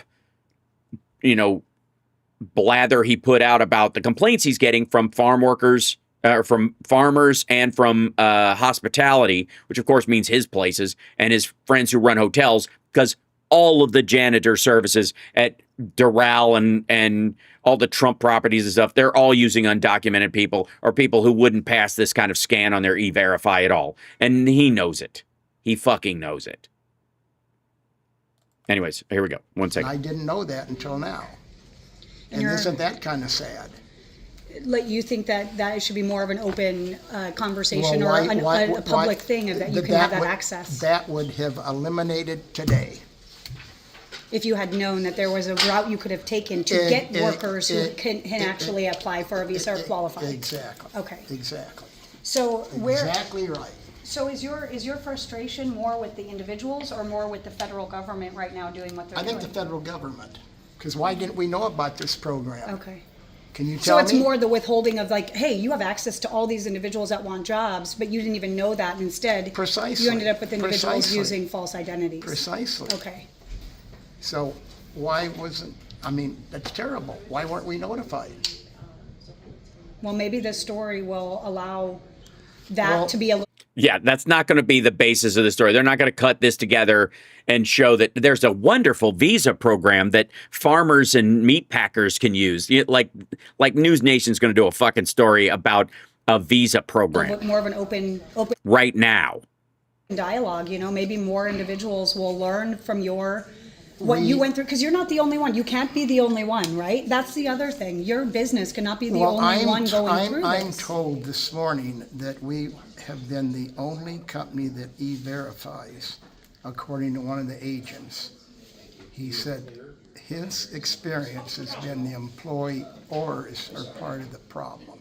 blather he put out about the complaints he's getting from farm workers, from farmers, and from hospitality, which of course means his places and his friends who run hotels, because all of the janitor services at Doral and all the Trump properties and stuff, they're all using undocumented people, or people who wouldn't pass this kind of scan on their E-Verify at all. And he knows it. He fucking knows it. Anyways, here we go. 1 second. I didn't know that until now. And isn't that kind of sad? You think that should be more of an open conversation, Well, a public thing, that you can have that access? That would have eliminated today. If you had known that there was a route you could have taken to get workers who can actually apply for a visa or qualify. Exactly. Okay. Exactly. So Exactly right. So is your frustration more with the individuals or more with the federal government right now doing what they're doing? I think the federal government. Because why didn't we know about this program? Okay. Can you tell me? So it's more the withholding of hey, you have access to all these individuals that want jobs, but you didn't even know that, and instead you ended up with individuals using false identities. Precisely. Okay. So why that's terrible. Why weren't we notified? Well, maybe this story will allow that to be a... Yeah, that's not going to be the basis of the story. They're not going to cut this together and show that there's a wonderful visa program that farmers and meat packers can use. Like News Nation's going to do a fucking story about a visa program. More of an open right now. Dialogue, maybe more individuals will learn from your what you went through, because you're not the only one. You can't be the only one, right? That's the other thing. Your business cannot be the only one going through I'm this. told this morning that we have been the only company that e-verifies, according to one of the agents. He said his experience has been the employers are part of the problem.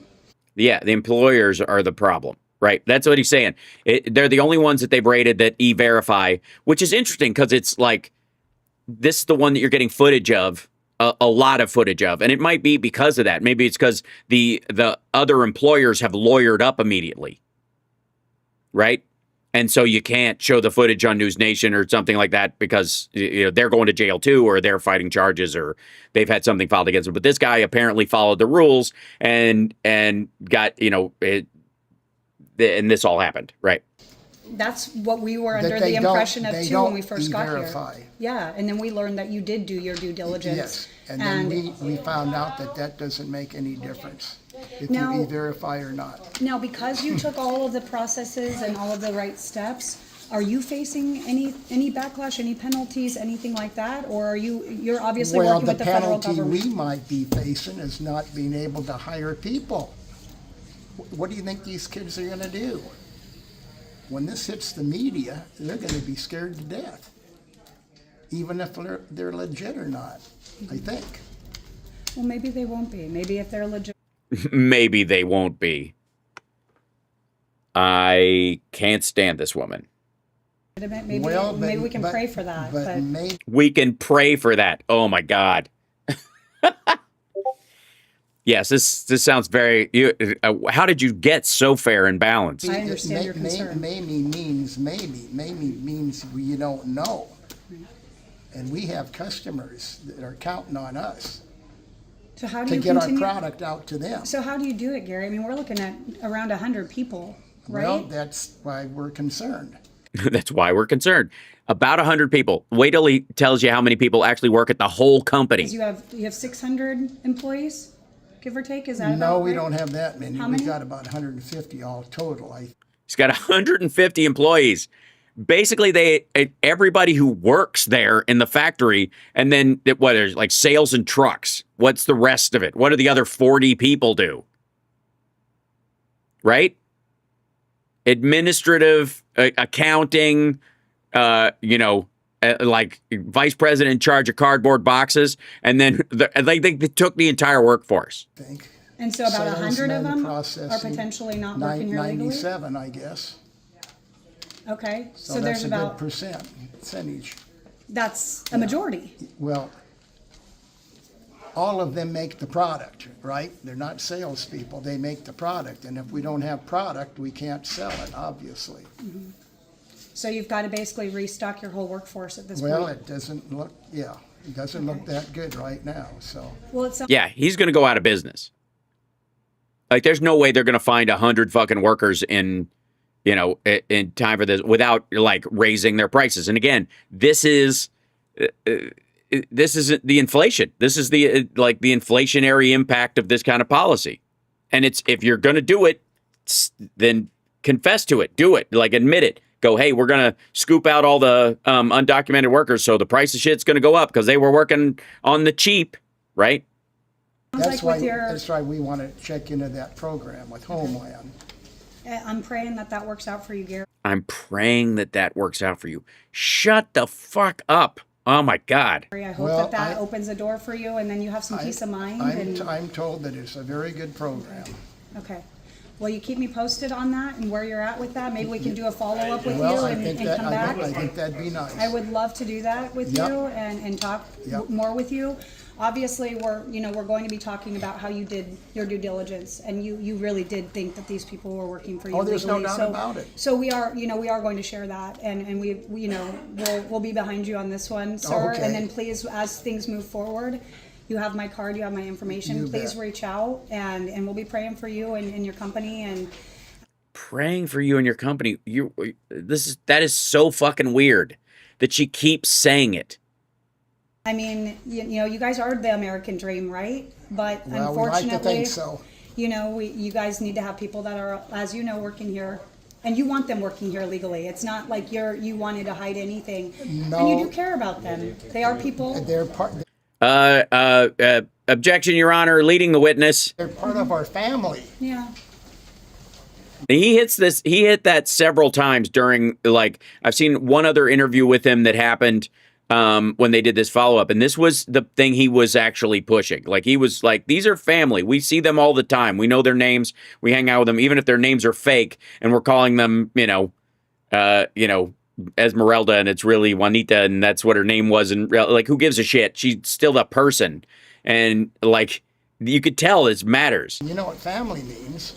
Yeah, the employers are the problem, right? That's what he's saying. They're the only ones that they've rated that e-verify, which is interesting because it's like, this is the one that you're getting footage of, a lot of footage of. And it might be because of that. Maybe it's because the other employers have lawyered up immediately, right? And so you can't show the footage on News Nation or something like that because they're going to jail too, or they're fighting charges, or they've had something filed against them. But this guy apparently followed the rules and got, and this all happened, right? That's what we were under the impression of too when we first got e-verify. here. Yeah, and then we learned that you did do your due diligence. Yes, and then we found out that doesn't make any difference if Now- you e-verify or not. Now, because you took all of the processes and all of the right steps, are you facing any backlash, any penalties, anything like that? Or are you're obviously working with the federal penalty government? we might be facing is not being able to hire people. What do you think these kids are gonna do? When this hits the media, they're gonna be scared to death, even if they're legit or not, I think. Well, maybe they won't be. Maybe if they're legit. Maybe they won't be. I can't stand this woman. Maybe, Well, maybe we can pray for that. But maybe We can pray for that. Oh my God. Yes, this sounds very. How did you get so fair and balanced? I understand your concern. maybe means you don't know. And we have customers that are counting on us So how do to you get continue? our product out to them. So how do you do it, Gary? I mean, we're looking at around 100 people, right? Well, that's why we're concerned. That's why we're concerned. About 100 people. Wait till he tells you how many people actually work at the whole company. Because you have 600 employees, give or take. Is that about No, we right? don't have that many. How We many? got about 150 all total. He's got 150 employees. Basically, everybody who works there in the factory, and then there's like sales and trucks. What's the rest of it? What do the other 40 people do? Right? Administrative, accounting, like vice president in charge of cardboard boxes, and then they took the entire workforce. I think. And so about 100 of Salesmen, them are processing, potentially not working here legally? 97, I guess. Okay, so So there's that's a good about, percentage. that's a majority. Well, all of them make the product, right? They're not salespeople. They make the product. And if we don't have product, we can't sell it, obviously. So you've got to basically restock your whole workforce at this Well, point. it doesn't look, it doesn't look that good right now, so. Well, it's Yeah, he's going to go out of business. Like, there's no way they're going to find 100 fucking workers in time for this without like raising their prices. And again, this is the inflation. This is the the inflationary impact of this kind of policy. And it's, if you're going to do it, then confess to it, do it, like admit it. Go, hey, we're going to scoop out all the undocumented workers, so the price of shit's going to go up because they were working on the cheap, right? That's like with why we want to check into that program with Homeland. I'm praying that works out for you, Gary. I'm praying that works out for you. Shut the fuck up. Oh my God. I hope Well, that opens a door for you, and then you have some peace of mind. I'm told that it's a very good program. Okay. Well, you keep me posted on that and where you're at with that. Maybe we can do a follow-up with Well, you I and think come back. I think that'd be nice. I would love to do that with Yep. you and talk Yep. more with you. Obviously, we're going to be talking about how you did your due diligence, and you really did think that these people were working for you. Oh, there's no legally. doubt about it. So we are going to share that, and we'll be behind you on this one, sir. Okay. And then please, as things move forward, you have my card, you have my information. You Please bet. reach out, and we'll be praying for you and your company. And Praying for you and your company. That is so fucking weird that she keeps saying it. I mean, you guys are the American dream, right? But Well, we like unfortunately, to think so. you guys need to have people that are, as you know, working here And you want them working here legally. It's not like you wanted to hide anything. No. And you do care about them. They are people. They're part. Objection, Your Honor. Leading the witness. They're part of our family. Yeah. He hit that several times during, like, I've seen one other interview with him that happened when they did this follow-up, and this was the thing he was actually pushing. Like, he was like, these are family. We see them all the time. We know their names. We hang out with them, even if their names are fake, and we're calling them, Esmeralda, and it's really Juanita, and that's what her name was, and like, who gives a shit? She's still the person, and like, you could tell this matters. You know what family means?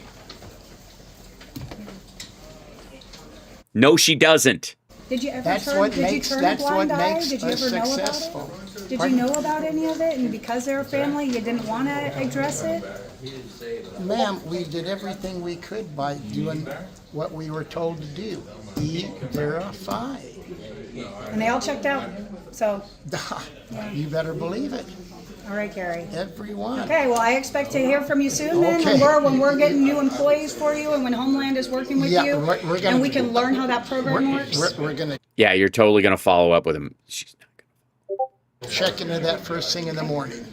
No, she doesn't. Did you ever That's turn, what did makes you turn that's a what blind eye? makes Did you us ever know successful. about it? Did Pardon? you know about any of it? And because they're a family, you didn't want to address it? Ma'am, we did everything we could by doing what we were told to do. Verify. And they all checked out. So, You better believe it. all right, Gary. Everyone. Okay, well, I expect to hear from you soon then, Okay. when we're getting new employees for you and when Homeland is working with Yeah, you. we're gonna- and we can learn how that program works. We're going to Yeah, you're totally going to follow up with him. She's not check into that first thing in the morning.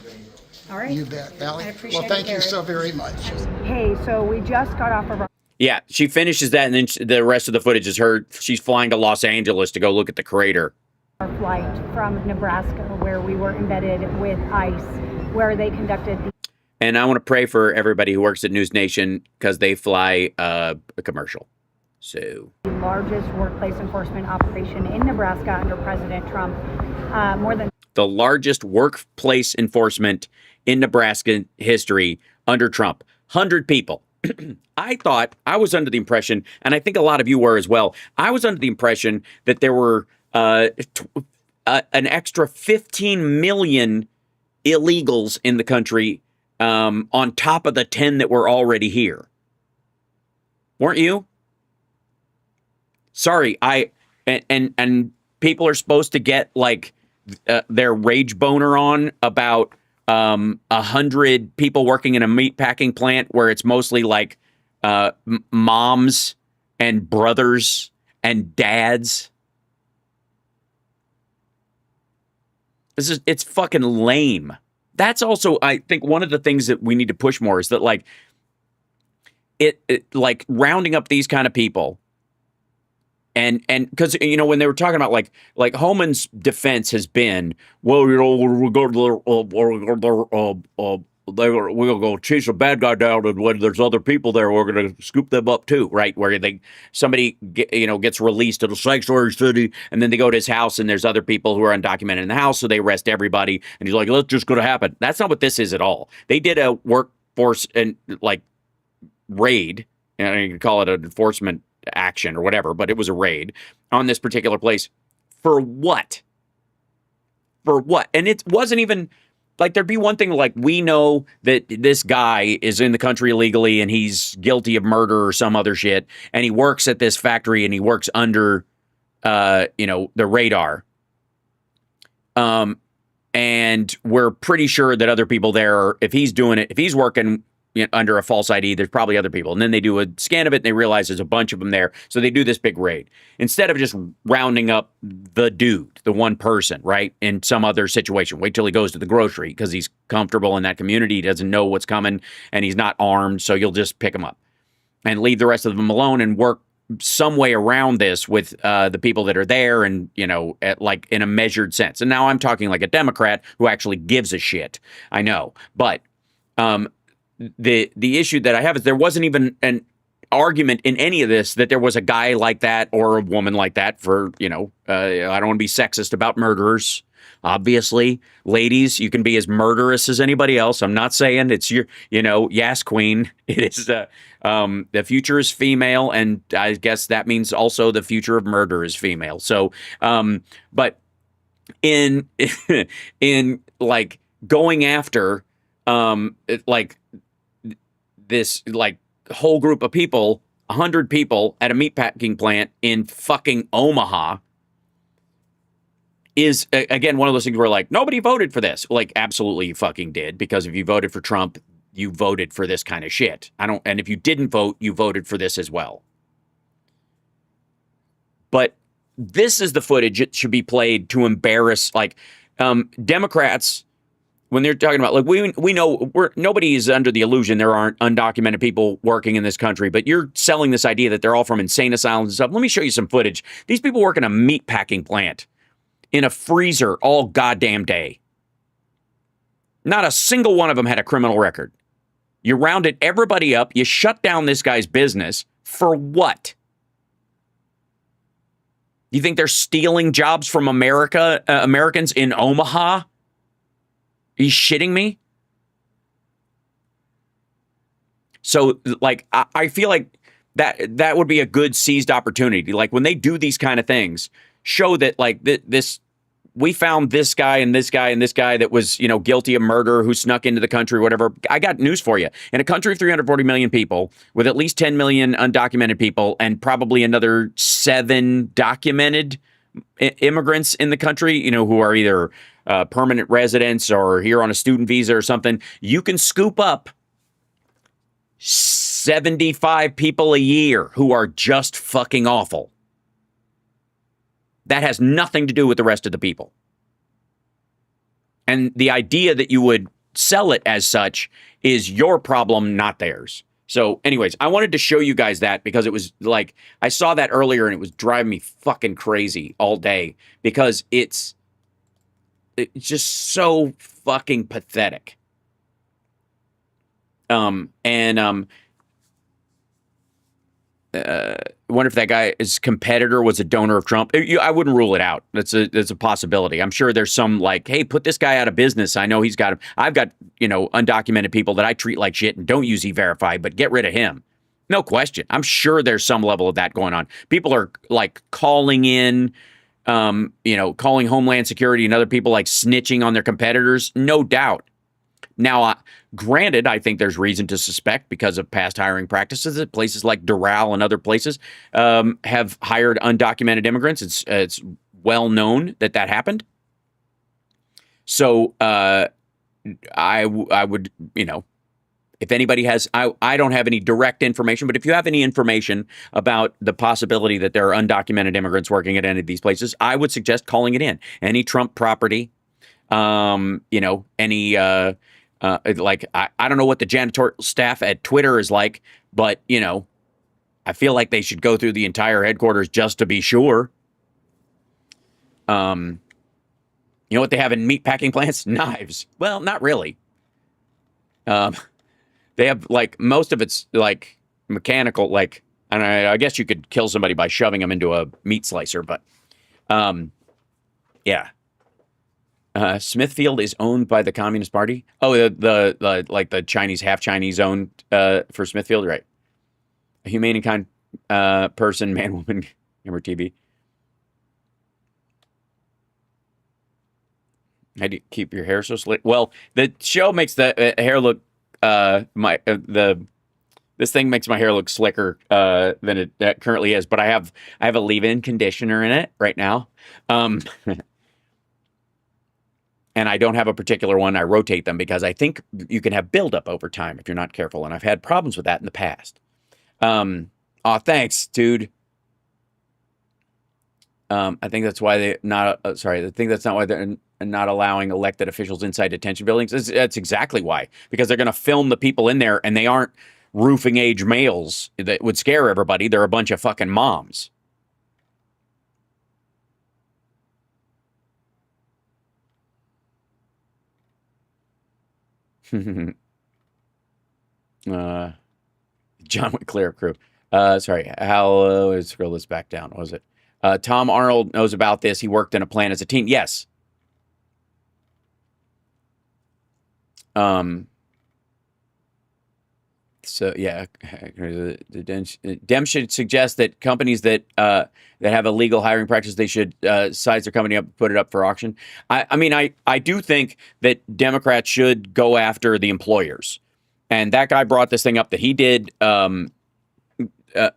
All right. You bet, Valley. I appreciate Well, thank it, you Gary. so very much. Hey, so we just got off of our Yeah, she finishes that, and then the rest of the footage is her. She's flying to Los Angeles to go look at the crater. flight from Nebraska, where we were embedded with ICE, where they conducted the And I want to pray for everybody who works at News Nation because they fly a commercial. So largest workplace enforcement operation in Nebraska under President Trump. More than the largest workplace enforcement in Nebraska history under Trump. 100 people. I was under the impression, and I think a lot of you were as well, I was under the impression that there were an extra 15 million illegals in the country on top of the 10 that were already here. Weren't you? Sorry, and people are supposed to get like their rage boner on about 100 people working in a meat packing plant where it's mostly like moms and brothers and dads. It's fucking lame. That's also, I think, one of the things that we need to push more is that like it like rounding up these kind of people. And because, you know, when they were talking about like Homan's defense has been, well, you know, we'll go to we'll go chase a bad guy down, and when there's other people there, we're going to scoop them up too, right? Where somebody gets released to the sanctuary city, and then they go to his house, and there's other people who are undocumented in the house, so they arrest everybody, and he's like, that's just going to happen. That's not what this is at all. They did a workforce and like raid, and you can call it an enforcement action or whatever, but it was a raid on this particular place. For what? For what? And it wasn't even like, there'd be one thing like, we know that this guy is in the country illegally and he's guilty of murder or some other shit, and he works at this factory and he works under the radar. And we're pretty sure that other people there, if he's doing it, if he's working under a false ID, there's probably other people. And then they do a scan of it and they realize there's a bunch of them there. So they do this big raid. Instead of just rounding up the dude, the one person, right, in some other situation. Wait till he goes to the grocery because he's comfortable in that community. He doesn't know what's coming and he's not armed. So you'll just pick him up and leave the rest of them alone and work some way around this with the people that are there and, like in a measured sense. And now I'm talking like a Democrat who actually gives a shit. I know. But the issue that I have is there wasn't even an argument in any of this that there was a guy like that or a woman like that for, I don't want to be sexist about murderers. Obviously, ladies, you can be as murderous as anybody else. I'm not saying it's your, yes, queen. It is the future is female, and I guess that means also the future of murder is female. So, but in like going after like this like whole group of people, 100 people at a meatpacking plant in fucking Omaha is, again, one of those things where like, nobody voted for this. Like, absolutely you fucking did, because if you voted for Trump, you voted for this kind of shit. And if you didn't vote, you voted for this as well. But this is the footage that should be played to embarrass, like, Democrats, when they're talking about, like, we know nobody is under the illusion there aren't undocumented people working in this country, but you're selling this idea that they're all from insane asylums and stuff. Let me show you some footage. These people work in a meat packing plant in a freezer all goddamn day. Not a single one of them had a criminal record. You rounded everybody up. You shut down this guy's business for what? You think they're stealing jobs from Americans in Omaha? Are you shitting me? So, like, I feel like that would be a good seized opportunity. Like, when they do these kind of things, show that, like, we found this guy and this guy and this guy that was, guilty of murder, who snuck into the country, whatever. I got news for you. In a country of 340 million people, with at least 10 million undocumented people, and probably another 7 documented immigrants in the country, who are either permanent residents or here on a student visa or something, you can scoop up 75 people a year who are just fucking awful. That has nothing to do with the rest of the people. And the idea that you would sell it as such is your problem, not theirs. So anyways, I wanted to show you guys that because it was like, I saw that earlier and it was driving me fucking crazy all day because it's just so fucking pathetic. I wonder if that guy's competitor was a donor of Trump. I wouldn't rule it out. That's a possibility. I'm sure there's some like, hey, put this guy out of business. I know he's got him. I've got, undocumented people that I treat like shit and don't use E-Verify, but get rid of him. No question. I'm sure there's some level of that going on. People are like calling in, calling Homeland Security and other people like snitching on their competitors. No doubt. Now, granted, I think there's reason to suspect because of past hiring practices that places like Doral and other places have hired undocumented immigrants. It's well known that happened. So I would, if anybody has, I don't have any direct information, but if you have any information about the possibility that there are undocumented immigrants working at any of these places, I would suggest calling it in. Any Trump property, any I don't know what the janitorial staff at Twitter is like, but I feel like they should go through the entire headquarters just to be sure. You know what they have in meat packing plants? Knives. Well, not really. They have like most of it's like mechanical, like, and I guess you could kill somebody by shoving them into a meat slicer, but yeah. Smithfield is owned by the Communist Party. Oh, the like the Chinese, half Chinese owned for Smithfield, right? A humane and kind person, man, woman, gamer TV. How do you keep your hair so slick? Well, the show makes the hair look this thing makes my hair look slicker than it currently is. But I have a leave-in conditioner in it right now. And I don't have a particular one. I rotate them because I think you can have buildup over time if you're not careful. And I've had problems with that in the past. Thanks, dude. I think that's why I think that's not why they're not allowing elected officials inside detention buildings. That's exactly why. Because they're going to film the people in there and they aren't roofing age males that would scare everybody. They're a bunch of fucking moms. John Wick Clear Crew. Sorry, let's scroll this back down. What was it? Tom Arnold knows about this. He worked in a plant as a teen. Yes. So yeah, the Dem should suggest that companies that have a legal hiring practice, they should size their company up, put it up for auction. I do think that Democrats should go after the employers, and that guy brought this thing up that he did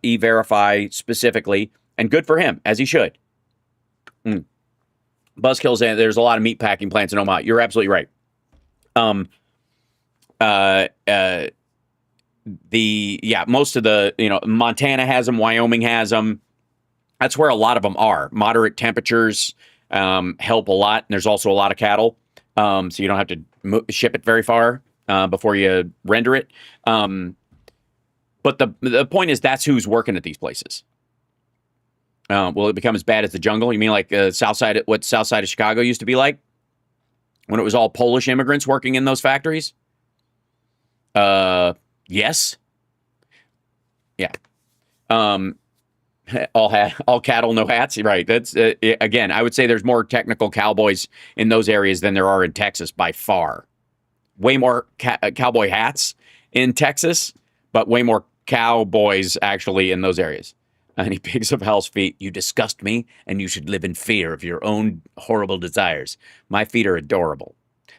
E-Verify specifically, and good for him, as he should. Buzzkill saying there's a lot of meat packing plants in Omaha. You're absolutely right. Most of the, Montana has them, Wyoming has them. That's where a lot of them are. Moderate temperatures help a lot. And there's also a lot of cattle. So you don't have to ship it very far before you render it. But the point is that's who's working at these places. Will it become as bad as the jungle? You mean like south side, what south side of Chicago used to be like? When it was all Polish immigrants working in those factories? Yes. Yeah. All cattle, no hats. Right. That's again, I would say there's more technical cowboys in those areas than there are in Texas by far. Way more cowboy hats in Texas, but way more cowboys actually in those areas. Any pigs of hell's feet, you disgust me, and you should live in fear of your own horrible desires. My feet are adorable.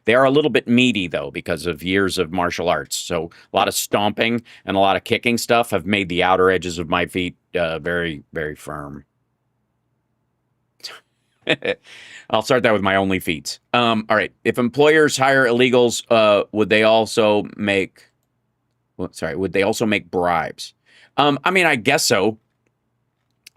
They are a little bit meaty, though, because of years of martial arts. So a lot of stomping and a lot of kicking stuff have made the outer edges of my feet very, very firm. I'll start that with my only feet. All right. If employers hire illegals, would they also make... would they also make bribes? I mean, I guess so.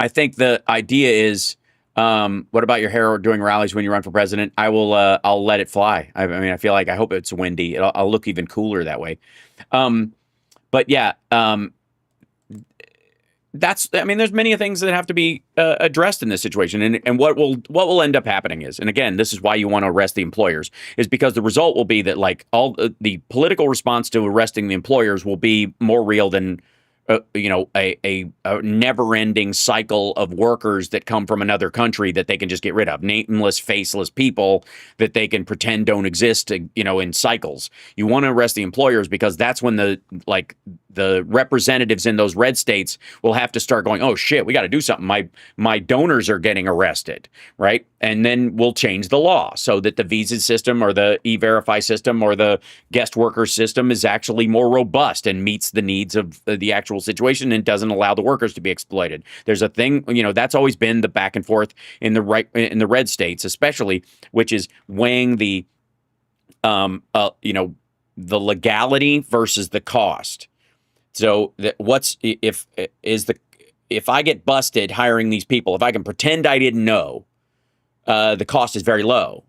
I think the idea is, what about your hair doing rallies when you run for president? I'll let it fly. I mean, I feel like I hope it's windy. I'll look even cooler that way. But yeah, there's many things that have to be addressed in this situation. And what will end up happening is, and again, this is why you want to arrest the employers, is because the result will be that like all the political response to arresting the employers will be more real than a never-ending cycle of workers that come from another country that they can just get rid of. Nameless, faceless people that they can pretend don't exist, in cycles. You want to arrest the employers because that's when the representatives in those red states will have to start going, oh shit, we got to do something. My donors are getting arrested, right? And then we'll change the law so that the visa system or the E-Verify system or the guest worker system is actually more robust and meets the needs of the actual situation and doesn't allow the workers to be exploited. There's a thing, that's always been the back and forth in the red states, especially, which is weighing the legality versus the cost. So if I get busted hiring these people, if I can pretend I didn't know, the cost is very low.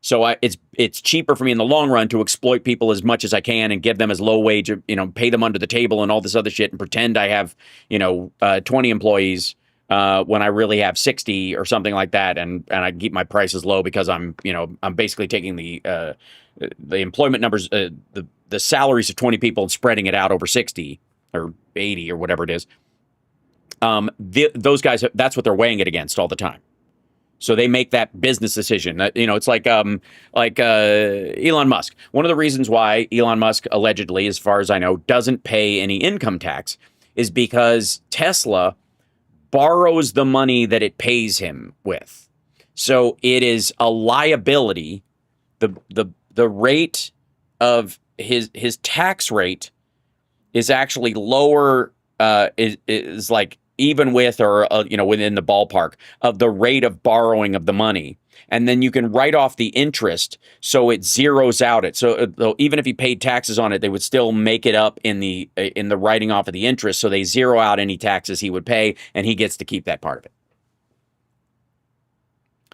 So it's cheaper for me in the long run to exploit people as much as I can and give them as low wage, pay them under the table and all this other shit and pretend I have, 20 employees when I really have 60 or something like that. And I keep my prices low because I'm basically taking the employment numbers, the salaries of 20 people and spreading it out over 60 or 80 or whatever it is. Those guys, that's what they're weighing it against all the time. So they make that business decision. It's like Elon Musk. One of the reasons why Elon Musk allegedly, as far as I know, doesn't pay any income tax is because Tesla borrows the money that it pays him with. So it is a liability. The rate of his tax rate is actually lower. Is like even with or within the ballpark of the rate of borrowing of the money. And then you can write off the interest, so it zeroes out it. So even if he paid taxes on it, they would still make it up in the writing off of the interest. So they zero out any taxes he would pay, and he gets to keep that part of it.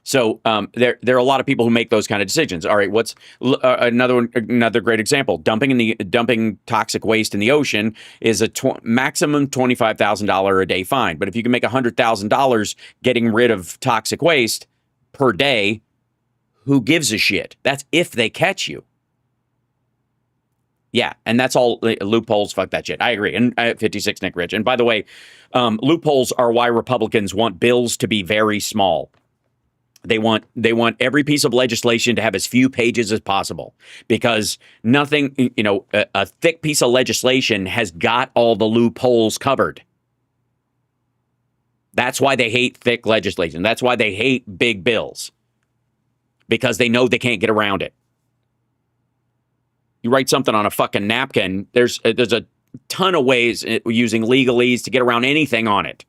So there are a lot of people who make those kind of decisions. All right, what's another great example? Dumping toxic waste in the ocean is a maximum $25,000 a day fine. But if you can make $100,000 getting rid of toxic waste per day, who gives a shit? That's if they catch you. Yeah, and that's all loopholes. Fuck that shit. I agree. And 56 Nick Rich. And by the way, loopholes are why Republicans want bills to be very small. They want every piece of legislation to have as few pages as possible because nothing, a thick piece of legislation has got all the loopholes covered. That's why they hate thick legislation. That's why they hate big bills, because they know they can't get around it. You write something on a fucking napkin, there's a ton of ways using legalese to get around anything on it.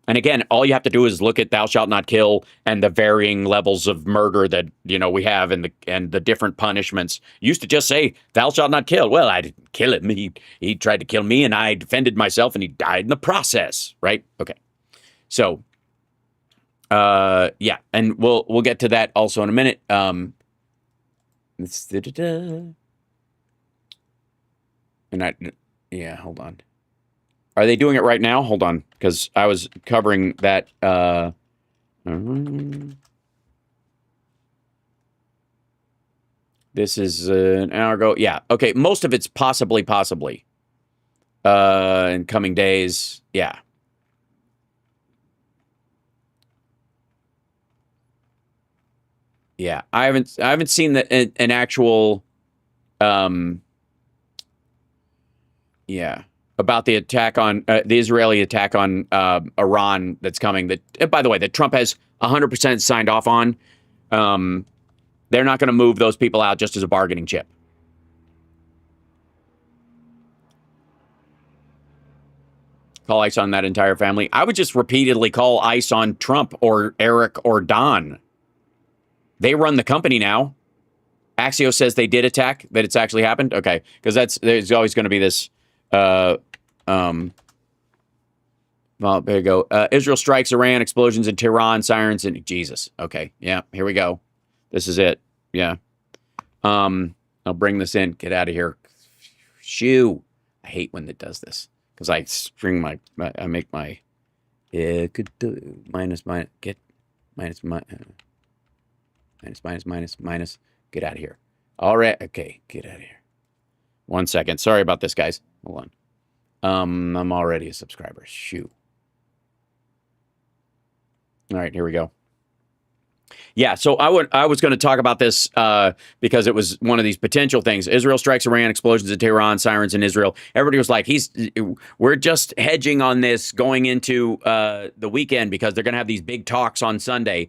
And again, all you have to do is look at "thou shalt not kill" and the varying levels of murder that we have, and the different punishments. Used to just say "thou shalt not kill." Well, I didn't kill him. He tried to kill me, and I defended myself, and he died in the process. Right? Okay. So, yeah, and we'll get to that also in a minute. And hold on. Are they doing it right now? Hold on, because I was covering that. This is an hour ago. Yeah. Okay. Most of it's possibly. In coming days. Yeah. Yeah. I haven't seen an actual. Yeah. About the attack on the Israeli attack on Iran that's coming. That, by the way, that Trump has 100% signed off on. They're not going to move those people out just as a bargaining chip. Call ICE on that entire family. I would just repeatedly call ICE on Trump or Eric or Don. They run the company now. Axios says they did attack, that it's actually happened. Okay, because there's always going to be this. Well, there you go. Israel strikes Iran, explosions in Tehran, sirens, and Jesus. Okay, yeah, here we go. This is it. Yeah. I'll bring this in. Get out of here. Shoo. I hate when it does this because I string I make my minus. Get minus. Get out of here. All right. Okay, get out of here. 1 second. Sorry about this, guys. Hold on. I'm already a subscriber. Shoo. All right, here we go. Yeah, so I was going to talk about this because it was one of these potential things. Israel strikes Iran, explosions in Tehran, sirens in Israel. Everybody was like, we're just hedging on this going into the weekend because they're going to have these big talks on Sunday.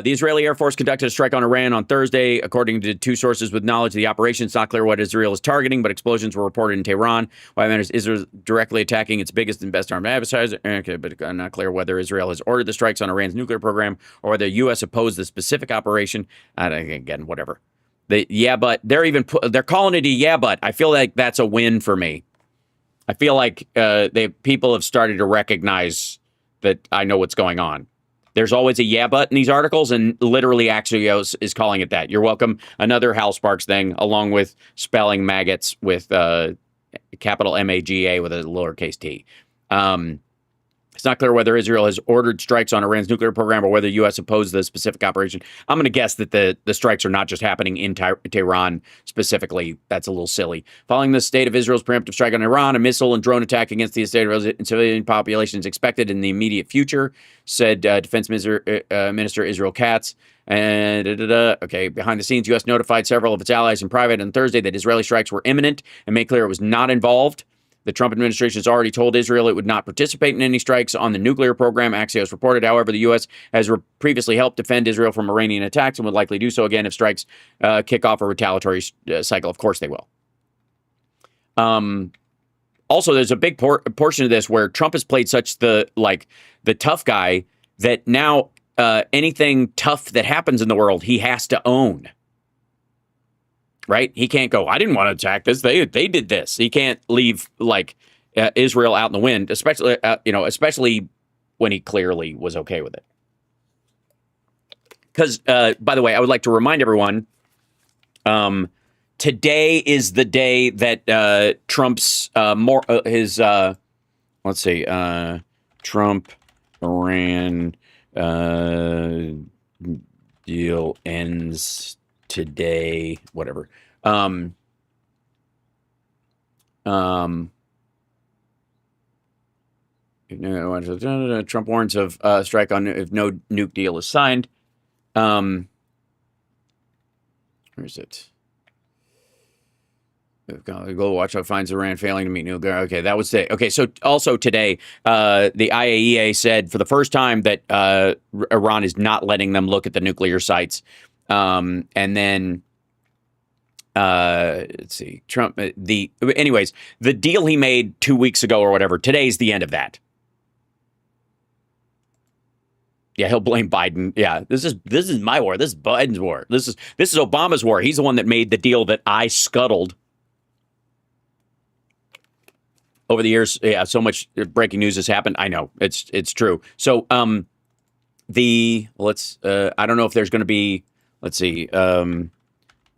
The Israeli Air Force conducted a strike on Iran on Thursday. According to two sources with knowledge of the operation, it's not clear what Israel is targeting, but explosions were reported in Tehran. Why matters? Israel is directly attacking its biggest and best armed adversary. Okay, but not clear whether Israel has ordered the strikes on Iran's nuclear program or whether the U.S. opposed the specific operation. Again, whatever. But they're calling it a yeah, but I feel like that's a win for me. I feel like people have started to recognize that I know what's going on. There's always a yeah, but in these articles, and literally Axios is calling it that. You're welcome. Another Hal Sparks thing, along with spelling maggots with capital MAGA with a lowercase t. It's not clear whether Israel has ordered strikes on Iran's nuclear program or whether the U.S. opposed the specific operation. I'm going to guess that the strikes are not just happening in Tehran specifically. That's a little silly. Following the state of Israel's preemptive strike on Iran, a missile and drone attack against the state of civilian population is expected in the immediate future, said Defense Minister Israel Katz. And okay, behind the scenes, U.S. notified several of its allies in private on Thursday that Israeli strikes were imminent and made clear it was not involved. The Trump administration has already told Israel it would not participate in any strikes on the nuclear program, Axios reported. However, the U.S. has previously helped defend Israel from Iranian attacks and would likely do so again if strikes kick off a retaliatory cycle. Of course they will. Also, there's a big portion of this where Trump has played such the tough guy that now anything tough that happens in the world, he has to own. Right? He can't go, I didn't want to attack this. They did this. He can't leave Israel out in the wind, especially when he clearly was okay with it. Because, by the way, I would like to remind everyone, today is the day that Trump's Trump-Iran deal ends today, whatever. Trump warns of strike on if no nuke deal is signed. Where is it? Global Watchdog finds Iran failing to meet nuclear. Okay, that was today. Okay, so also today, the IAEA said for the first time that Iran is not letting them look at the nuclear sites. And then, let's see, Trump, the deal he made 2 weeks ago or whatever, today's the end of that. Yeah, he'll blame Biden. Yeah, this is my war. This is Biden's war. This is Obama's war. He's the one that made the deal that I scuttled over the years. Yeah, so much breaking news has happened. I know it's true. So I don't know if there's going to be. Let's see.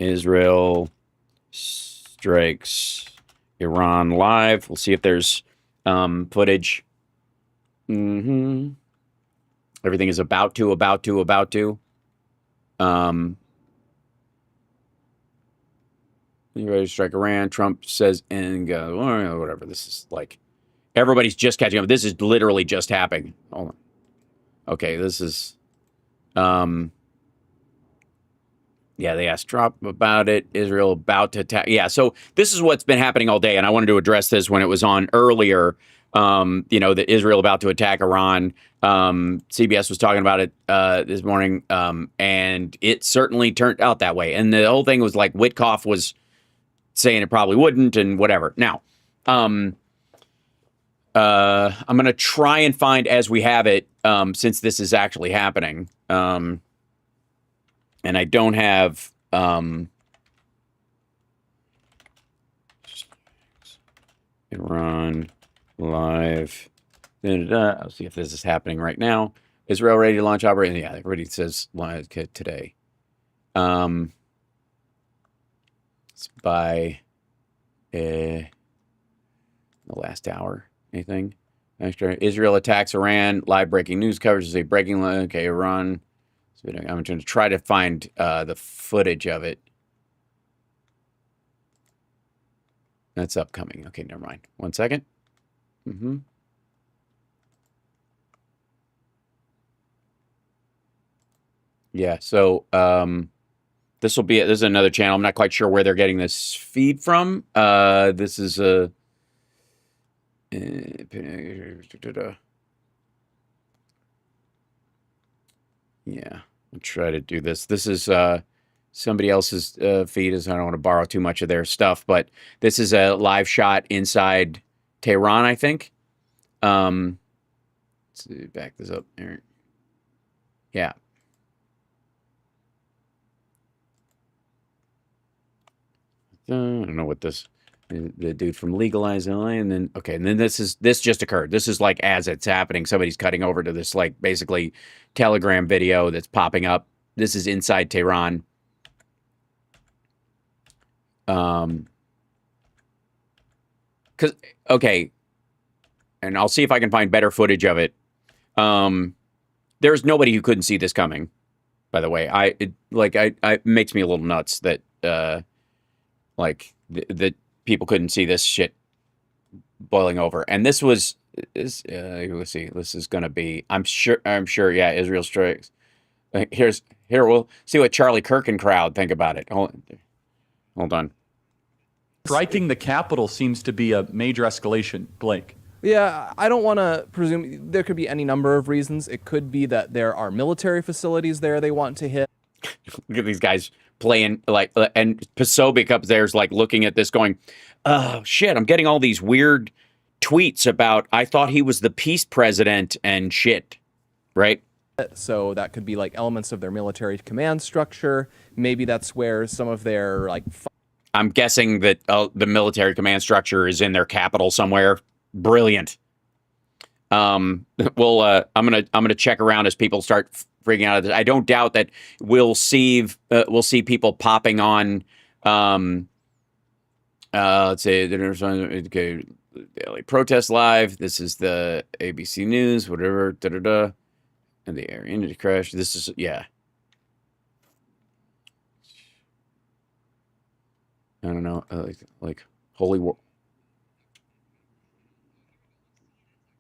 Israel strikes Iran live. We'll see if there's footage. Everything is about to. You ready to strike Iran? Trump says, and whatever. This is like, everybody's just catching up. This is literally just happening. Hold on. Okay, this is, yeah, they asked Trump about it. Israel about to attack. Yeah, so this is what's been happening all day, and I wanted to address this when it was on earlier. That Israel about to attack Iran. CBS was talking about it this morning, and it certainly turned out that way. And the whole thing was like Witkoff was saying it probably wouldn't, and whatever. Now, I'm going to try and find as we have it, since this is actually happening. And I don't have Iran live. I'll see if this is happening right now. Israel ready to launch operation? Yeah, everybody says live today. It's by the last hour. Anything? Extra. Israel attacks Iran. Live breaking news coverage is a breaking. Okay, Iran. So I'm going to try to find the footage of it. That's upcoming. Okay, never mind. 1 second. Yeah, so this is another channel. I'm not quite sure where they're getting this feed from. This is a yeah, I'll try to do this. This is somebody else's feed. I don't want to borrow too much of their stuff, but this is a live shot inside Tehran, I think. Let's see, back this up there. Yeah. I don't know what this, the dude from Legalize LA, and then this just occurred. This is like as it's happening, somebody's cutting over to this like basically Telegram video that's popping up. This is inside Tehran. And I'll see if I can find better footage of it. There's nobody who couldn't see this coming, by the way. It makes me a little nuts that that people couldn't see this shit boiling over. And this was let's see, this is gonna be, I'm sure, yeah, Israel strikes. Here we'll see what Charlie Kirk and crowd think about it. Hold on. Striking the Capitol seems to be a major escalation, Blake. Yeah, I don't want to presume. There could be any number of reasons. It could be that there are military facilities there they want to hit. Look at these guys playing, like, and Posobiec up there's like looking at this going, oh shit, I'm getting all these weird tweets about I thought he was the peace president and shit, right? So that could be like elements of their military command structure. Maybe that's where some of their like. I'm guessing that the military command structure is in their capital somewhere. Brilliant. I'm gonna check around as people start freaking out. I don't doubt that we'll see people popping on. Let's say there's daily protest live. This is the ABC News, whatever. And the air energy crash. This is I don't know, like holy war.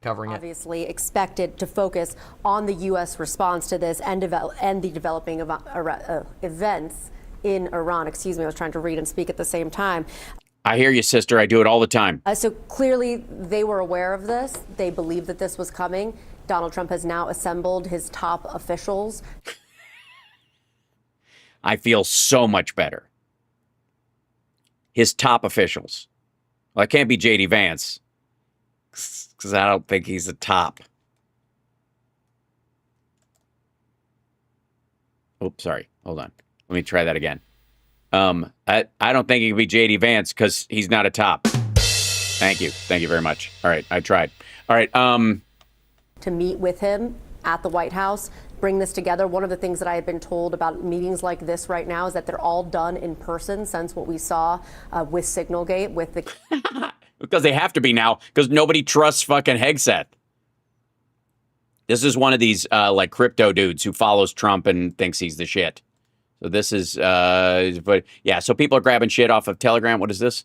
Covering it. Obviously expected to focus on the U.S. response to this and the developing of events in Iran. Excuse me, I was trying to read and speak at the same time. I hear you, sister. I do it all the time. So clearly they were aware of this. They believed that this was coming. Donald Trump has now assembled his top officials. I feel so much better. His top officials. Well, it can't be J.D. Vance, because I don't think he's a top. Oops, sorry. Hold on. Let me try that again. I don't think he could be JD Vance because he's not a top. Thank you. Thank you very much. All right, I tried. All right. To meet with him at the White House, bring this together. One of the things that I have been told about meetings like this right now is that they're all done in person, since what we saw with Signalgate, with the because they have to be now, because nobody trusts fucking Hegseth. This is one of these like crypto dudes who follows Trump and thinks he's the shit. So this is, but yeah, so people are grabbing shit off of Telegram. What is this?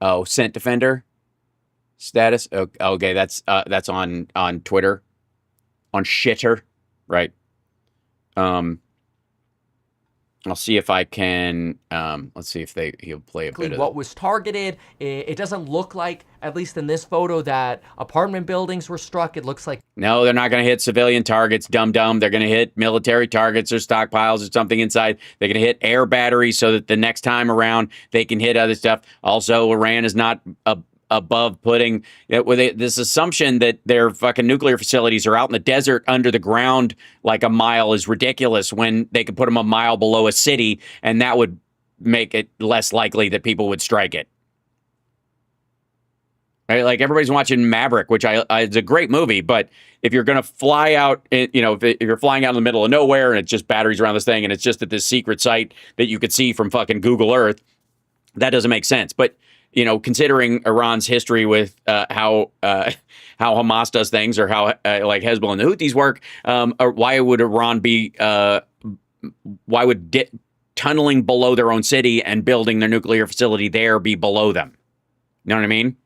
Oh, Scent Defender status. Okay, that's on Twitter, on Shitter, right? I'll see if I can. Let's see if he'll play a bit of what was targeted. It doesn't look like, at least in this photo, that apartment buildings were struck. It looks like no, they're not going to hit civilian targets. Dumb. They're going to hit military targets or stockpiles or something inside. They're going to hit air batteries so that the next time around they can hit other stuff. Also, Iran is not above putting this assumption that their fucking nuclear facilities are out in the desert under the ground like a mile is ridiculous when they could put them a mile below a city, and that would make it less likely that people would strike it. Right? Like everybody's watching Maverick, which it's a great movie, but if you're going to fly out, if you're flying out in the middle of nowhere and it's just batteries around this thing and it's just at this secret site that you could see from fucking Google Earth, that doesn't make sense. But considering Iran's history with how Hamas does things, or how like Hezbollah and the Houthis work, or why would Iran be? Why would tunneling below their own city and building their nuclear facility there be below them? You know what I mean?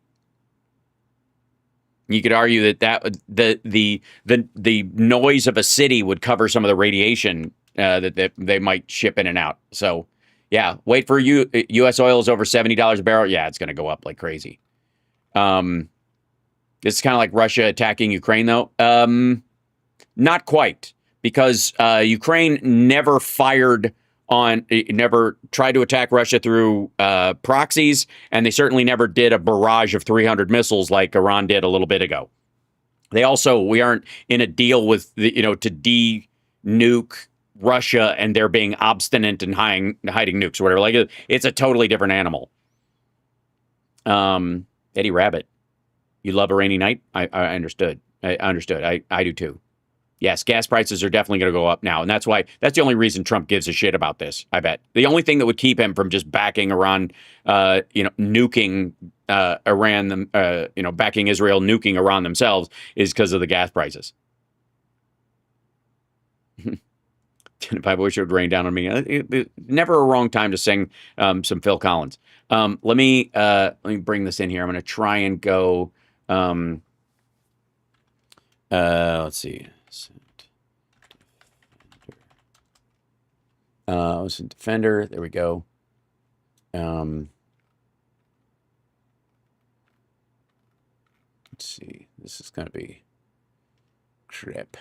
You could argue that the noise of a city would cover some of the radiation that they might ship in and out. So. Yeah, wait for U.S. oil is over $70 a barrel. Yeah, it's going to go up like crazy. This is kind of like Russia attacking Ukraine, though. Not quite, because Ukraine never tried to attack Russia through proxies, and they certainly never did a barrage of 300 missiles like Iran did a little bit ago. We aren't in a deal with to de-nuke Russia, and they're being obstinate and hiding nukes or whatever. Like it's a totally different animal. Eddie Rabbit, you love a rainy night? I understood. I understood. I do too. Yes, gas prices are definitely going to go up now, and that's the only reason Trump gives a shit about this. I bet the only thing that would keep him from just backing Iran, nuking Iran, backing Israel, nuking Iran themselves, is because of the gas prices. If I wish it would rain down on me. Never a wrong time to sing some Phil Collins. Let me bring this in here. I'm going to try and go. Let's see. Defender. There we go. Let's see. This is going to be crap.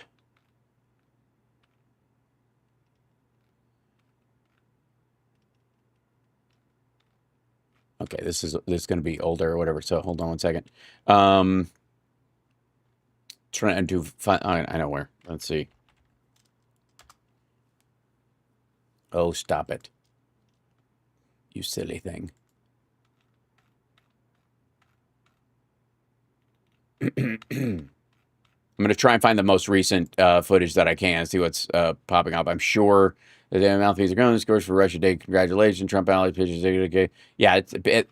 Okay, this is going to be older or whatever. So hold on one second. Trying to find. I know where. Let's see. Oh, stop it! You silly thing. I'm going to try and find the most recent footage that I can. See what's popping up. I'm sure. The damn mouthpiece are going. Scores for Russia Day. Congratulations, Trump allies. Pitches. Okay. Yeah,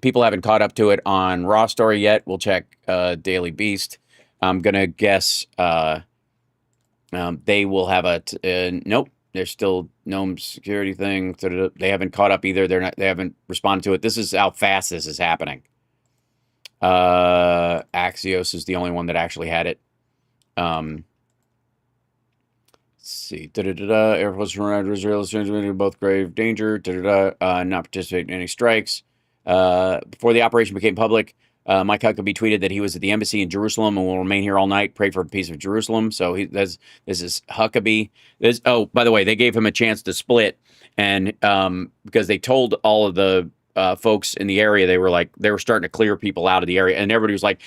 people haven't caught up to it on Raw Story yet. We'll check Daily Beast. I'm gonna guess they will have nope. There's still no security thing. They haven't caught up either. They haven't responded to it. This is how fast this is happening. Axios is the only one that actually had it. See, Air Force around Israel is both grave danger. Not participate in any strikes. Before the operation became public, Mike Huckabee tweeted that he was at the embassy in Jerusalem and will remain here all night. Pray for a peace of Jerusalem. So this is Huckabee. By the way, they gave him a chance to split, and because they told all of the folks in the area, they were starting to clear people out of the area, and everybody was like,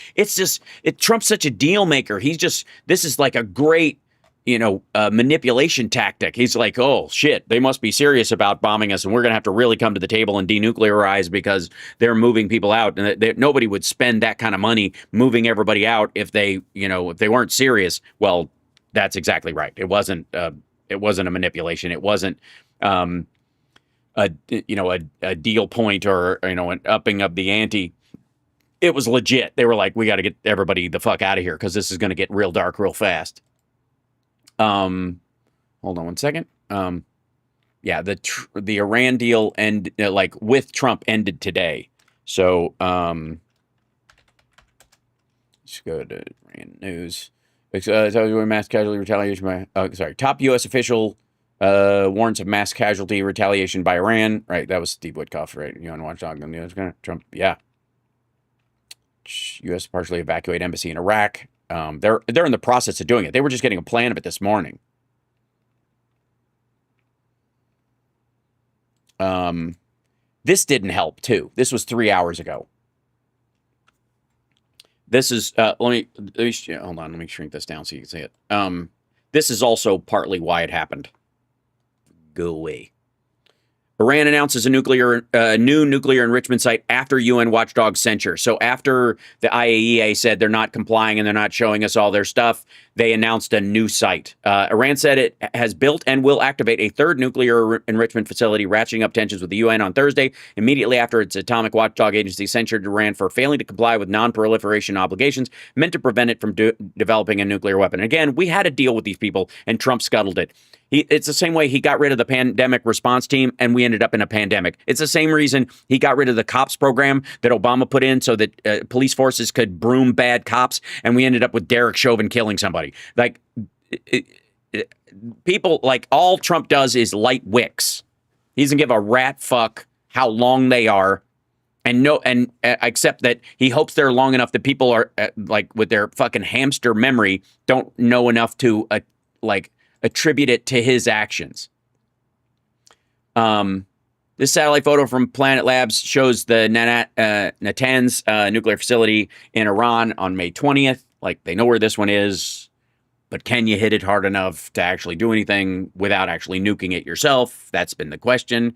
Trump's such a deal maker. This is like a great manipulation tactic. He's like, oh shit, they must be serious about bombing us, and we're gonna have to really come to the table and denuclearize because they're moving people out, and nobody would spend that kind of money moving everybody out if they weren't serious. Well, that's exactly right. It wasn't a manipulation. It wasn't a deal point or an upping of the ante. It was legit. They were like, we got to get everybody the fuck out of here because this is going to get real dark real fast. Hold on one second. Yeah, the Iran deal with Trump ended today. So let's go to Iran news. Mass casualty retaliation by top U.S. official warns of mass casualty retaliation by Iran. Right, that was Steve Witkoff, right? UN watchdog. Trump, yeah. U.S. partially evacuate embassy in Iraq. They're in the process of doing it. They were just getting a plan of it this morning. This didn't help too. This was 3 hours ago. This is let me hold on. Let me shrink this down so you can see it. This is also partly why it happened. Go away. Iran announces a new nuclear enrichment site after UN watchdog censure. So after the IAEA said they're not complying and they're not showing us all their stuff, they announced a new site. Iran said it has built and will activate a third nuclear enrichment facility, ratcheting up tensions with the UN on Thursday, immediately after its atomic watchdog agency censured Iran for failing to comply with non-proliferation obligations meant to prevent it from developing a nuclear weapon. Again, we had a deal with these people, and Trump scuttled it. It's the same way he got rid of the pandemic response team and we ended up in a pandemic. It's the same reason he got rid of the cops program that Obama put in so that police forces could broom bad cops, and we ended up with Derek Chauvin killing somebody. Like, people, like, all Trump does is light wicks. He doesn't give a rat fuck how long they are, and except that he hopes they're long enough that people are, with their fucking hamster memory, don't know enough to, attribute it to his actions. This satellite photo from Planet Labs shows the Natanz nuclear facility in Iran on May 20th. Like, they know where this one is, but can you hit it hard enough to actually do anything without actually nuking it yourself? That's been the question.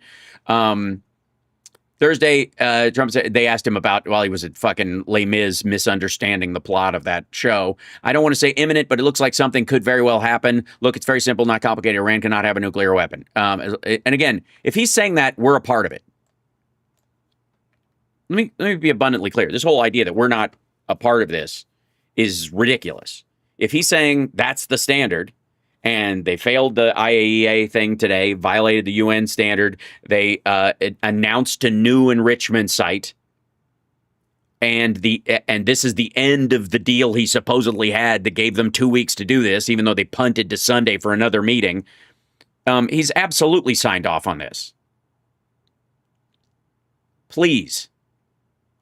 Thursday, Trump said, they asked him about, while he was at fucking Les Mis, misunderstanding the plot of that show. I don't want to say imminent, but it looks like something could very well happen. Look, it's very simple, not complicated. Iran cannot have a nuclear weapon. And again, if he's saying that, we're a part of it. Let me be abundantly clear. This whole idea that we're not a part of this is ridiculous. If he's saying that's the standard, and they failed the IAEA thing today, violated the UN standard. They announced a new enrichment site, and this is the end of the deal he supposedly had that gave them 2 weeks to do this, even though they punted to Sunday for another meeting. He's absolutely signed off on this. Please.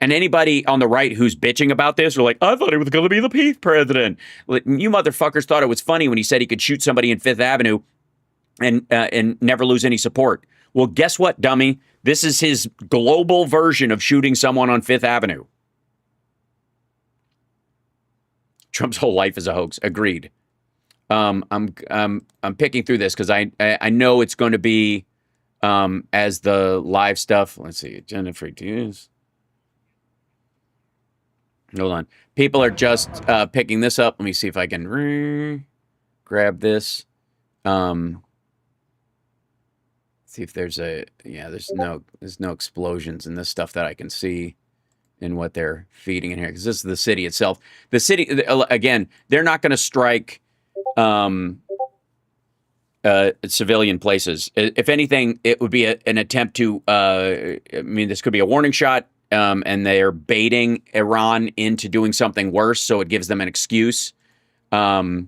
And anybody on the right who's bitching about this are like, I thought he was going to be the peace president. You motherfuckers thought it was funny when he said he could shoot somebody in Fifth Avenue and never lose any support. Well, guess what, dummy? This is his global version of shooting someone on Fifth Avenue. Trump's whole life is a hoax. Agreed. I'm picking through this because I know it's going to be as the live stuff. Let's see, agenda free to use. Hold on. People are just picking this up. Let me see if I can grab this. See if there's there's no explosions in this stuff that I can see in what they're feeding in here, because this is the city itself. The city, again, they're not going to strike civilian places. If anything, it would be an attempt to, this could be a warning shot. And they're baiting Iran into doing something worse, so it gives them an excuse. I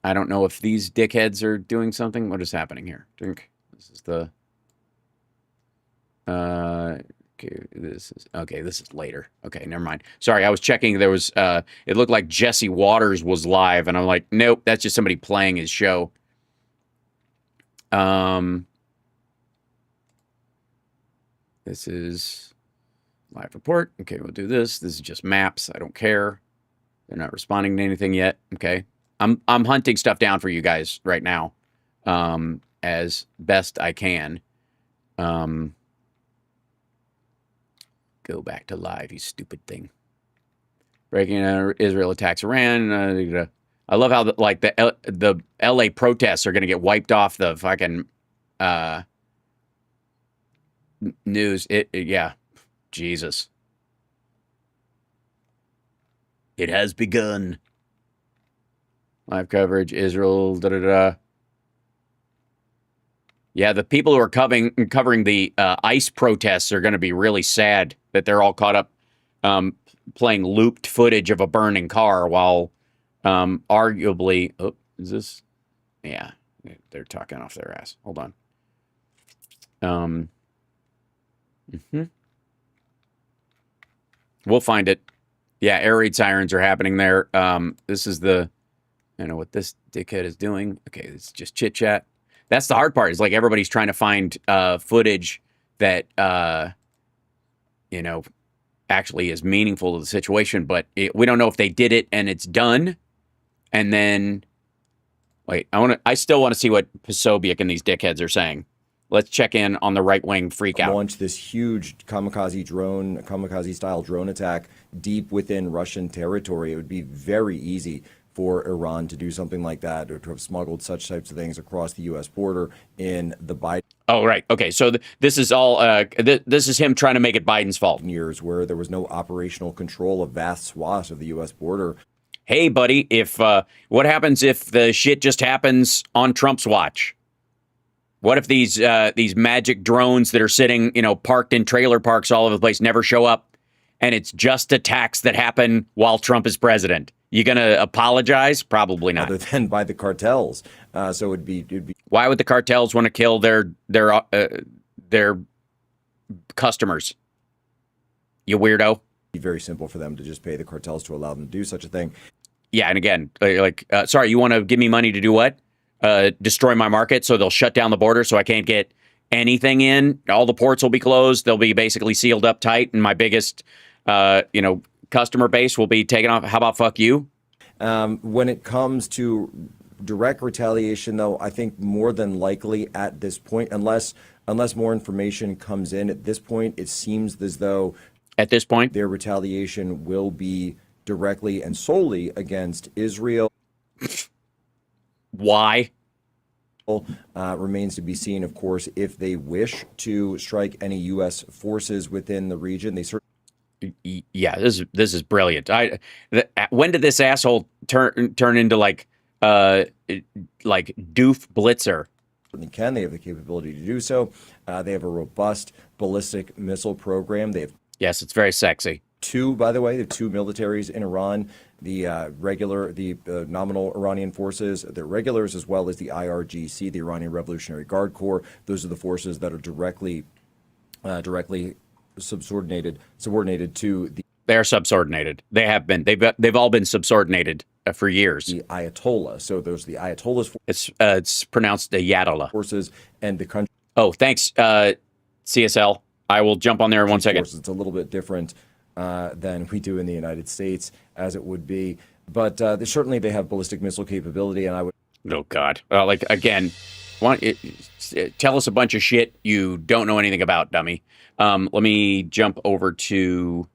don't know if these dickheads are doing something. What is happening here? This is the... this is later. Okay, never mind. Sorry, I was checking. There was... it looked like Jesse Waters was live, and I'm like, nope, that's just somebody playing his show. This is... live report. Okay, we'll do this. This is just maps. I don't care. They're not responding to anything yet. Okay. I'm hunting stuff down for you guys right now, as best I can. Go back to live, you stupid thing. Breaking Israel attacks Iran. I love how the LA protests are going to get wiped off the fucking news. Yeah, Jesus. It has begun. Live coverage, Israel, da-da-da. Yeah, the people who are covering the ICE protests are going to be really sad that they're all caught up playing looped footage of a burning car while arguably... Oh, is this... Yeah, they're talking off their ass. Hold on. We'll find it. Yeah, air raid sirens are happening there. This is the... I don't know what this dickhead is doing. Okay, it's just chit chat. That's the hard part. Is like everybody's trying to find footage that actually is meaningful to the situation, but we don't know if they did it and it's done. And then, wait, I still want to see what Posobiec and these dickheads are saying. Let's check in on the right-wing freak out. Launch this huge kamikaze-style drone attack deep within Russian territory. It would be very easy for Iran to do something like that, or to have smuggled such types of things across the U.S. border in the Biden. Oh, right. Okay, so this is all. This is him trying to make it Biden's fault. Years where there was no operational control of vast swaths of the U.S. border. Hey, buddy, if what happens if the shit just happens on Trump's watch? What if these magic drones that are sitting, parked in trailer parks all over the place never show up, and it's just attacks that happen while Trump is president? You gonna apologize? Probably not. Other than by the cartels, so it'd be. Why would the cartels want to kill their customers? You weirdo. It'd be very simple for them to just pay the cartels to allow them to do such a thing. Yeah, and again, sorry, you want to give me money to do what? Destroy my market, so they'll shut down the border, so I can't get anything in. All the ports will be closed. They'll be basically sealed up tight, and my biggest, customer base will be taken off. How about fuck you? When it comes to direct retaliation, though, I think more than likely at this point, unless more information comes in, at this point, it seems as though at this point their retaliation will be directly and solely against Israel. Why? Remains to be seen, of course, if they wish to strike any U.S. forces within the region. They certainly. Yeah, this is brilliant. When did this asshole turn into like doof blitzer? They have the capability to do so. They have a robust ballistic missile program. Yes, it's very sexy. By the way, the two militaries in Iran, the nominal Iranian forces, the regulars, as well as the IRGC, the Iranian Revolutionary Guard Corps. Those are the forces that are directly subordinated to the. They are subordinated. They have been. They've all been subordinated for years. The Ayatollah. So there's the Ayatollah's. It's pronounced the Yatollah forces and the country. Oh, thanks, CSL. I will jump on there in 1 second. It's a little bit different than we do in the United States, as it would be. But certainly they have ballistic missile capability, and I would. Oh God! Again, tell us a bunch of shit you don't know anything about, dummy. Let me jump over to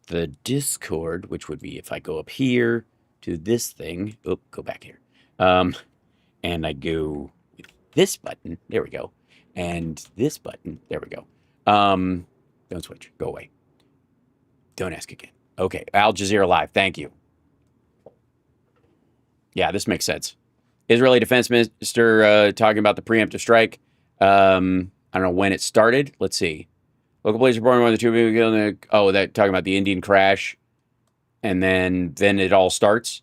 the Discord, which would be if I go up here to this thing. Oh, go back here. And I go with this button. There we go. And this button. There we go. Don't switch. Go away. Don't ask again. Okay. Al Jazeera Live. Thank you. Yeah, this makes sense. Israeli Defense Minister talking about the preemptive strike. I don't know when it started. Let's see. Local police reporting one of the two people killed. Oh, that talking about the Indian crash, and then it all starts.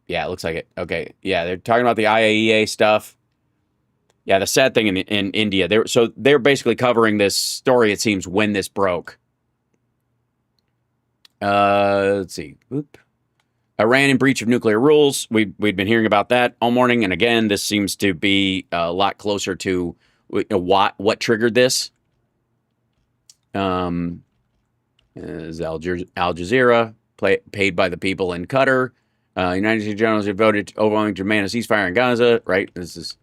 Yeah, it looks like it. Okay, yeah, they're talking about the IAEA stuff. Yeah, the sad thing in India, they're basically covering this story. It seems when this broke. Let's see. Oop. Iran in breach of nuclear rules. We'd been hearing about that all morning, and again, this seems to be a lot closer to what triggered this. Is Al Jazeera paid by the people in Qatar United States generals have voted overwhelmingly to demand a ceasefire in Gaza, right? This is,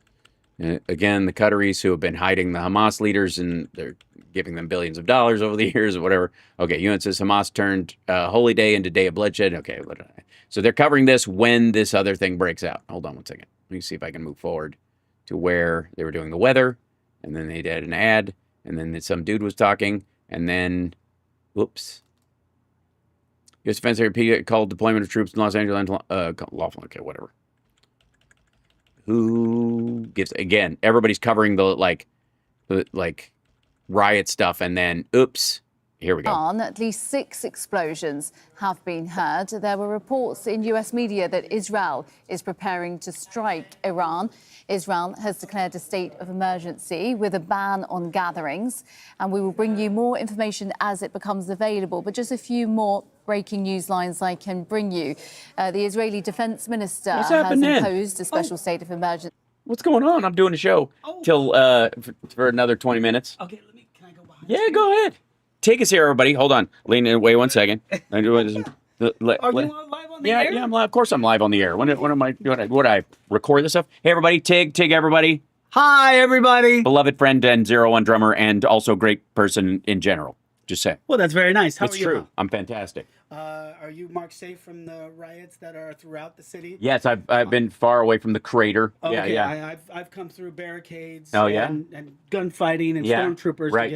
again, the Qataris who have been hiding the Hamas leaders, and they're giving them billions of dollars over the years or whatever. Okay, UN says Hamas turned Holy Day into Day of Bloodshed. Okay, so they're covering this when this other thing breaks out. Hold on one second. Let me see if I can move forward to where they were doing the weather, and then they did an ad, and then some dude was talking, and then, whoops. U.S. Defense Secretary called deployment of troops in Los Angeles lawful. Okay, whatever. Who gives? Again, everybody's covering the riot stuff, and then oops, here we go. At least 6 explosions have been heard. There were reports in U.S. media that Israel is preparing to strike Iran. Israel has declared a state of emergency with a ban on gatherings, and we will bring you more information as it becomes available. But just a few more breaking news lines I can bring you. The Israeli defense minister has imposed a special state of emergency. What's going on? I'm doing a show till for another 20 minutes. Okay, can I go behind? Yeah, go ahead. Take us here, everybody. Hold on. Lean in. Wait 1 second. Are you live on the air? Yeah, I'm live. Of course I'm live on the air. When am I doing? Would I record this stuff? Hey, everybody. Tig, everybody. Hi, everybody. Beloved friend and 01 drummer, and also great person in general. Just say. Well, that's very nice. How it's are you? True. I'm fantastic. Are you marked safe from the riots that are throughout the city? Yes, I've been far away from the crater. Okay, yeah. I've come through barricades. Oh, yeah? And gunfighting and stormtroopers. Right.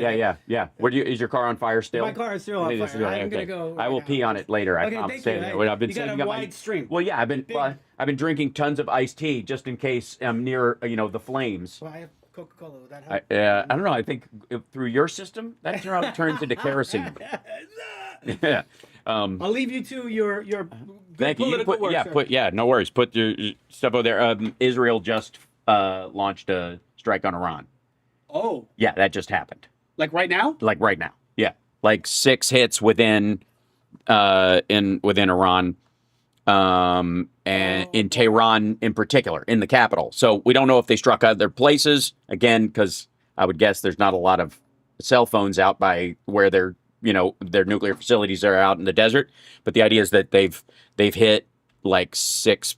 Yeah. Is your car on fire still? My car is still on fire. I'm gonna go. I will pee on it later. Okay, I'm thank you. I've been saving up wide stream. Well, yeah, I've been drinking tons of iced tea just in case I'm near the flames. Well, I have Coca-Cola. Would that help? I don't know. I think through your system that turns into kerosene. Yeah. I'll leave you to your thank you. Work, No worries. Put your stuff over there. Israel just launched a strike on Iran. Oh. Yeah, that just happened. Like right now? Like right now. Yeah. Like 6 hits within Iran. And in Tehran in particular, in the capital. So we don't know if they struck other places, again, because I would guess there's not a lot of cell phones out by where their nuclear facilities are out in the desert. But the idea is that they've hit like 6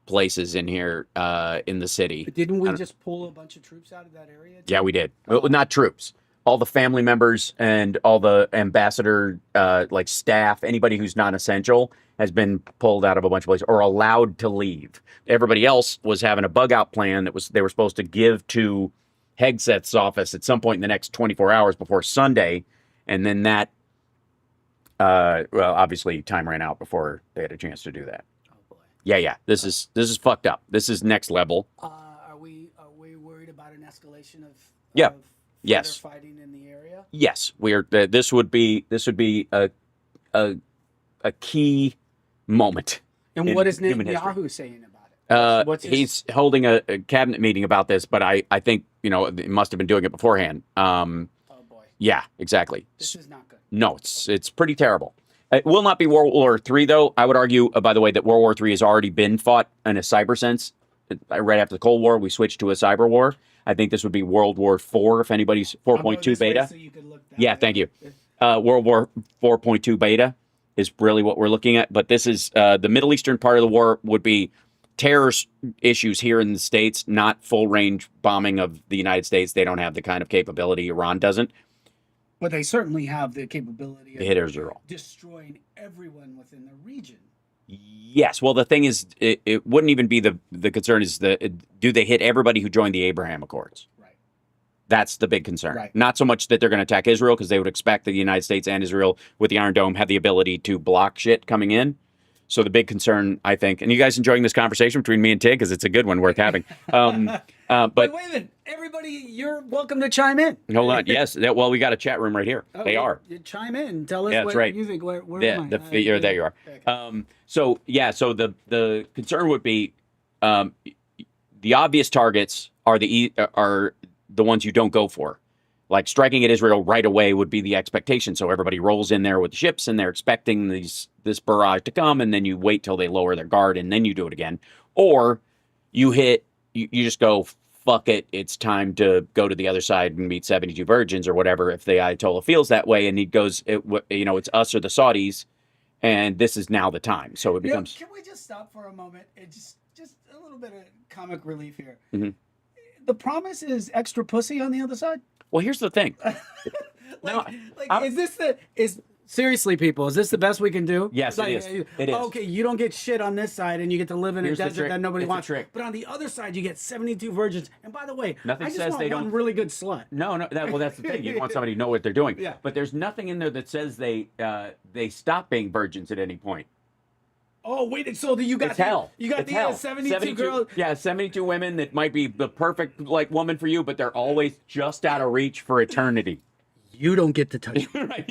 places in here in the city. But didn't we just pull a bunch of troops out of that area? Yeah, we did. Well, not troops. All the family members and all the ambassador staff, anybody who's non-essential has been pulled out of a bunch of places or allowed to leave. Everybody else was having a bug out plan that they were supposed to give to Hegseth's office at some point in the next 24 hours before Sunday. And then that, obviously time ran out before they had a chance to do that. Oh boy. Yeah. This is fucked up. This is next level. Are we worried about an escalation of yes fighting in the area? Yes, we are. This would be a key moment. And what is Netanyahu saying about it? He's holding a cabinet meeting about this, but I think they must have been doing it beforehand. Oh boy. Yeah, exactly. This is not good. No, it's pretty terrible. It will not be World War III, though. I would argue, by the way, that World War III has already been fought in a cyber sense. Right after the Cold War, we switched to a cyber war. I think this would be World War IV if anybody's 4.2 beta. So you could look that way. Thank you. World War 4.2 beta is really what we're looking at. But this is the Middle Eastern part of the war would be terror issues here in the States, not full range bombing of the United States. They don't have the kind of capability. Iran doesn't. But they certainly have the capability to hit Israel, destroying everyone within the region. Yes. Well, the thing is, it wouldn't even be the concern is do they hit everybody who joined the Abraham Accords? Right. That's the big concern. Right. Not so much that they're going to attack Israel, because they would expect that the United States and Israel with the Iron Dome have the ability to block shit coming in. So the big concern, I think, and you guys enjoying this conversation between me and Tig, because it's a good one worth having. But wait a minute, everybody, you're welcome to chime in. Hold on. Yes. Well, we got a chat room right here. Oh, they are. You chime in. Tell us what you think. Where am I? There you are. Okay. So the concern would be the obvious targets are the ones you don't go for. Like striking at Israel right away would be the expectation. So everybody rolls in there with the ships and they're expecting this barrage to come, and then you wait till they lower their guard and then you do it again. Or you just go, fuck it, it's time to go to the other side and meet 72 virgins or whatever, if the Ayatollah feels that way, and he goes, it's us or the Saudis, and this is now the time. So it becomes. Can we just stop for a moment and just a little bit of comic relief here? Mm-hmm. The promise is extra pussy on the other side. Well, here's the thing. Seriously, people, is this the best we can do? Yes, it is. It is. Okay, you don't get shit on this side, and you get to live in Here's a the desert trick. that nobody It's a wants. trick. But on the other side, you get 72 virgins. And by the way, Nothing I just says want they one don't- really good slut. No, well, that's the thing. You want somebody to know what they're doing. Yeah. But there's nothing in there that says they stop being virgins at any point. Oh wait, so you got It's hell. You got It's the hell. 72 girls. Yeah, 72 women that might be the perfect woman for you, but they're always just out of reach for eternity. You don't get to touch. Right.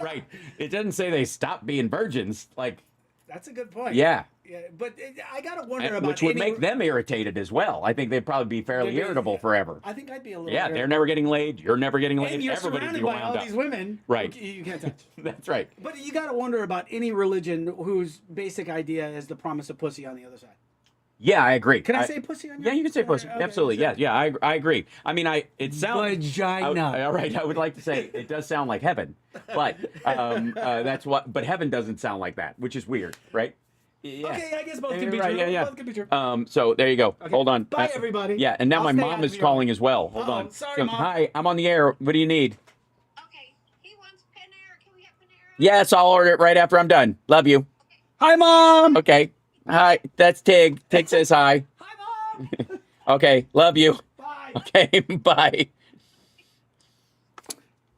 Right. It doesn't say they stop being virgins. That's a good point. Yeah. Yeah, but I gotta wonder about Which would make them irritated as well. I think they'd probably be fairly irritable forever. I think I'd be a little. Yeah, they're never getting laid. You're never getting laid. And you're Everybody's surrounded being by wound all up. these women. Right. You can't touch. That's right. But you got to wonder about any religion whose basic idea is the promise of pussy on the other side. Yeah, I agree. Can I say pussy on your? Yeah, you can say pussy. Okay, Absolutely. Yeah, I agree. I mean, it sounds. Vagina. All right, I would like to say it does sound like heaven, but that's what. But heaven doesn't sound like that, which is weird, right? Yeah. Okay, I guess both can be Right, true. yeah. Both can be true. So there you go. Okay. Hold on. Bye, everybody. Yeah, and now I'll my stay mom out is of your- calling as well. Hold Uh-oh, on. sorry, Mom. Hi, I'm on the air. What do you need? Yes, I'll order it right after I'm done. Love you. Hi, Mom. Okay. Hi, that's Tig. Tig says hi. Hi, Mom. Okay, love you. Bye. Okay, bye.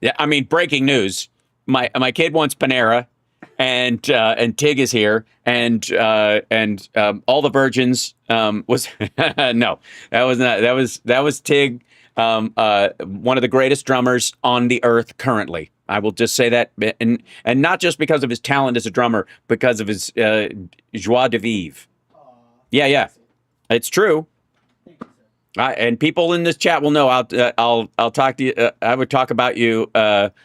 Yeah, I mean, breaking news. My kid wants Panera, and Tig is here, and all the virgins was no, that was not. That was Tig, one of the greatest drummers on the earth currently. I will just say that, and not just because of his talent as a drummer, because of his joie de vivre. Yeah, it's true. And people in this chat will know. I'll talk to you. I would talk about you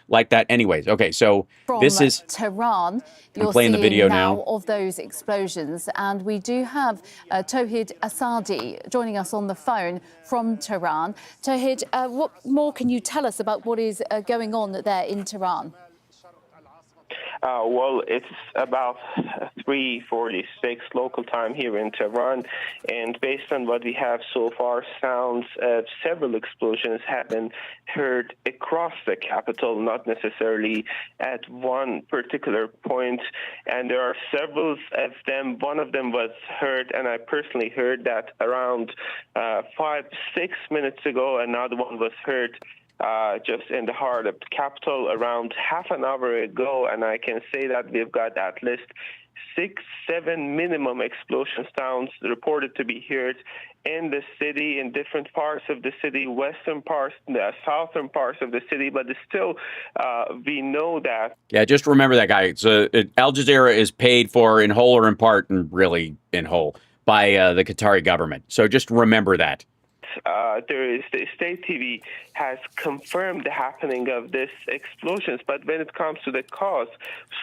like that, anyways. Okay, so From this is Tehran. You're playing the seeing video now now. of those explosions, and we do have Tawhid Asadi joining us on the phone from Tehran. Tawhid, what more can you tell us about what is going on there in Tehran? Well, it's about 3:46 local time here in Tehran, and based on what we have so far, sounds of several explosions have been heard across the capital, not necessarily at one particular point, and there are several of them. One of them was heard, and I personally heard that around 5-6 minutes ago. Another one was heard just in the heart of the capital around half an hour ago, and I can say that we've got at least 6-7 minimum explosion sounds reported to be heard in the city, in different parts of the city, western parts, the southern parts of the city, but still we know that. Yeah, just remember that, guy. So Al Jazeera is paid for in whole or in part, and really in whole, by the Qatari government. So just remember that. There is the state TV has confirmed the happening of these explosions, but when it comes to the cause,